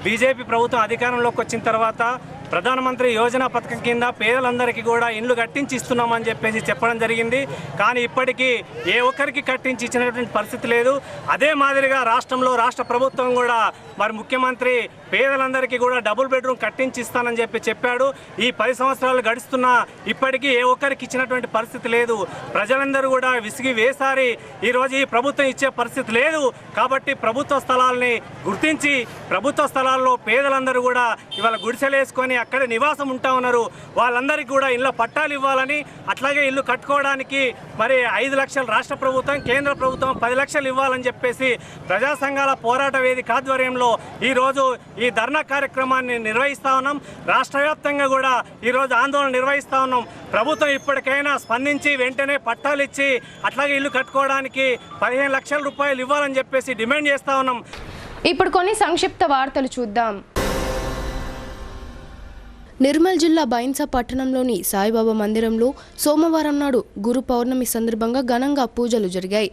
బీజేపీ ప్రభుత్వం అధికారంలోకి వచ్చిన తర్వాత ప్రధానమంత్రి యోజన పథకం కింద పేదలందరికీ కూడా ఇండ్లు కట్టించి ఇస్తున్నామని చెప్పడం జరిగింది. కానీ ఇప్పటికీ ఏ ఒక్కరికి కట్టించి ఇచ్చినటువంటి పరిస్థితి లేదు. అదే మాదిరిగా రాష్ట్రంలో రాష్ట్ర ప్రభుత్వం కూడా మరి ముఖ్యమంత్రి పేదలందరికీ కూడా డబుల్ బెడ్రూమ్ కట్టించి ఇస్తానని చెప్పాడు. ఈ 10 సంవత్సరాలు గడుస్తున్నా ఇప్పటికీ ఏ ఒక్కరికి ఇచ్చినటువంటి పరిస్థితి లేదు. ప్రజలందరూ కూడా విసిగి వేసారి ఈరోజు ఈ ప్రభుత్వం ఇచ్చే పరిస్థితి లేదు. కాబట్టి ప్రభుత్వ స్థలాల్ని గుర్తించి ప్రభుత్వ స్థలాల్లో పేదలందరూ కూడా ఇవాళ గుడిసెలేసుకొని అక్కడ నివాసం ఉంటా ఉన్నారు. వాళ్ళందరికీ కూడా ఇళ్ళ పట్టాలు ఇవ్వాలని, అట్లాగే ఇల్లు కట్టుకోవడానికి మరి 5 లక్షలు రాష్ట్ర ప్రభుత్వం, కేంద్ర ప్రభుత్వం 10 లక్షలు ఇవ్వాలని చెప్పేసి ప్రజా సంఘాల పోరాట వేదిక ఆధ్వర్యంలో ఈరోజు ఈ ధర్నా కార్యక్రమాన్ని నిర్వహిస్తా ఉన్నాం. రాష్ట్ర వ్యాప్తంగా కూడా ఈరోజు ఆందోళన నిర్వహిస్తా ఉన్నాం. ప్రభుత్వం ఇప్పటికైనా స్పందించి వెంటనే పట్టాలు ఇచ్చి అట్లాగే ఇల్లు కట్టుకోవడానికి 15 లక్షల రూపాయలు ఇవ్వాలని చెప్పేసి డిమాండ్ చేస్తా ఉన్నాం.
ఇప్పుడు కొన్ని సంక్షిప్త వార్తలు చూద్దాం. నిర్మల్ జిల్లా బైన్సా పట్టణంలోని సాయిబాబా మందిరంలో సోమవారం నాడు గురు పౌర్ణమి సందర్భంగా ఘనంగా పూజలు జరిగాయి.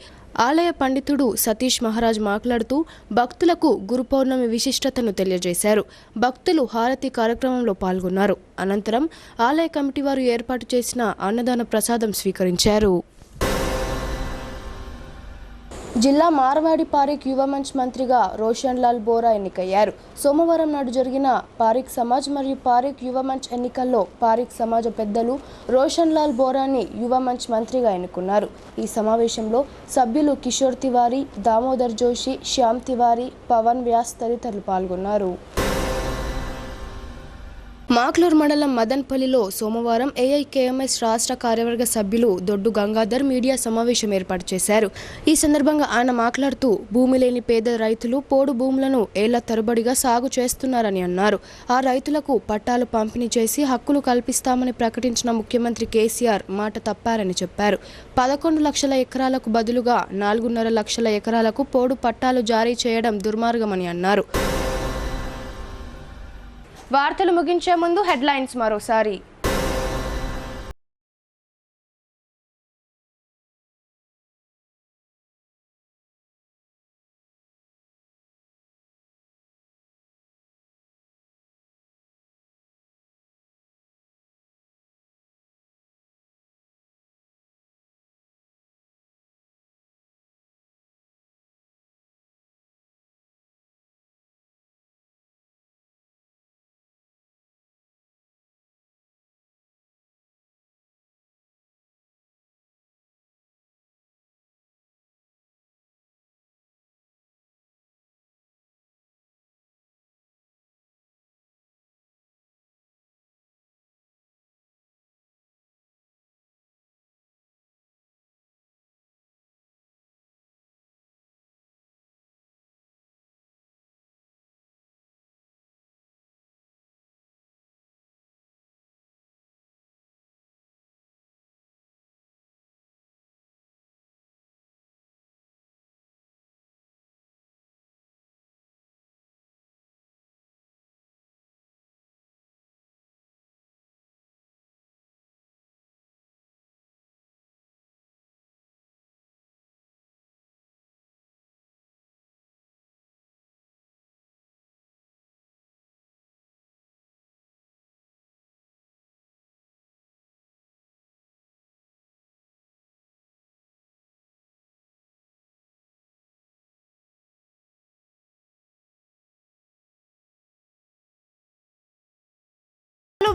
ఆలయ పండితుడు సతీష్ మహారాజ్ మాట్లాడుతూ భక్తులకు గురు పౌర్ణమి విశిష్టతను తెలియజేశారు. భక్తులు హారతి కార్యక్రమంలో పాల్గొన్నారు. అనంతరం ఆలయ కమిటీ వారు ఏర్పాటు చేసిన అన్నదాన ప్రసాదం స్వీకరించారు. జిల్లా మార్వాడి పారిక్ యువ మంచ్ మంత్రిగా రోషన్ లాల్ బోరా ఎన్నికయ్యారు. సోమవారం నాడు జరిగిన పారిక్ సమాజ్ మరియు పారిక్ యువ మంచ్ ఎన్నికల్లో పారిక్ సమాజ పెద్దలు రోషన్ లాల్ బోరాని యువ మంచ్ మంత్రిగా ఎన్నుకున్నారు. ఈ సమావేశంలో సభ్యులు కిషోర్ తివారీ, దామోదర్ జోషి, శ్యామ్ తివారీ, పవన్ వ్యాస్ తదితరులు పాల్గొన్నారు. మాక్లూర్ మండలం మదన్పల్లిలో సోమవారం ఏఐకేఎంఎస్ రాష్ట్ర కార్యవర్గ సభ్యులు దొడ్డు గంగాధర్ మీడియా సమావేశం ఏర్పాటు చేశారు. ఈ సందర్భంగా ఆయన మాట్లాడుతూ భూమి లేని పేద రైతులు పోడు భూములను ఏళ్ల తరబడిగా సాగు చేస్తున్నారని అన్నారు. ఆ రైతులకు పట్టాలు పంపిణీ చేసి హక్కులు కల్పిస్తామని ప్రకటించిన ముఖ్యమంత్రి కేసీఆర్ మాట తప్పారని చెప్పారు. 11 లక్షల ఎకరాలకు బదులుగా 4.5 లక్షల ఎకరాలకు పోడు పట్టాలు జారీ చేయడం దుర్మార్గమని అన్నారు. వార్తలు ముగించే ముందు హెడ్లైన్స్ మరోసారి.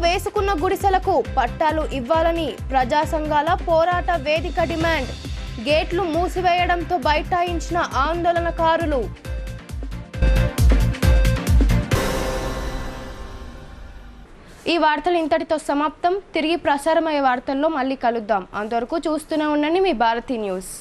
వేసుకున్న గుడిసెలకు పట్టాలు ఇవ్వాలని ప్రజా సంఘాల పోరాట వేదిక డిమాండ్. గేట్లు మూసివేయడంతో బైఠాయించిన ఆందోళనకారులు. ఈ వార్తలు ఇంతటితో సమాప్తం. తిరిగి ప్రసారమయ్యే వార్తల్లో మళ్ళీ కలుద్దాం. అంతవరకు చూస్తూనే ఉండండి మీ భారతీ న్యూస్.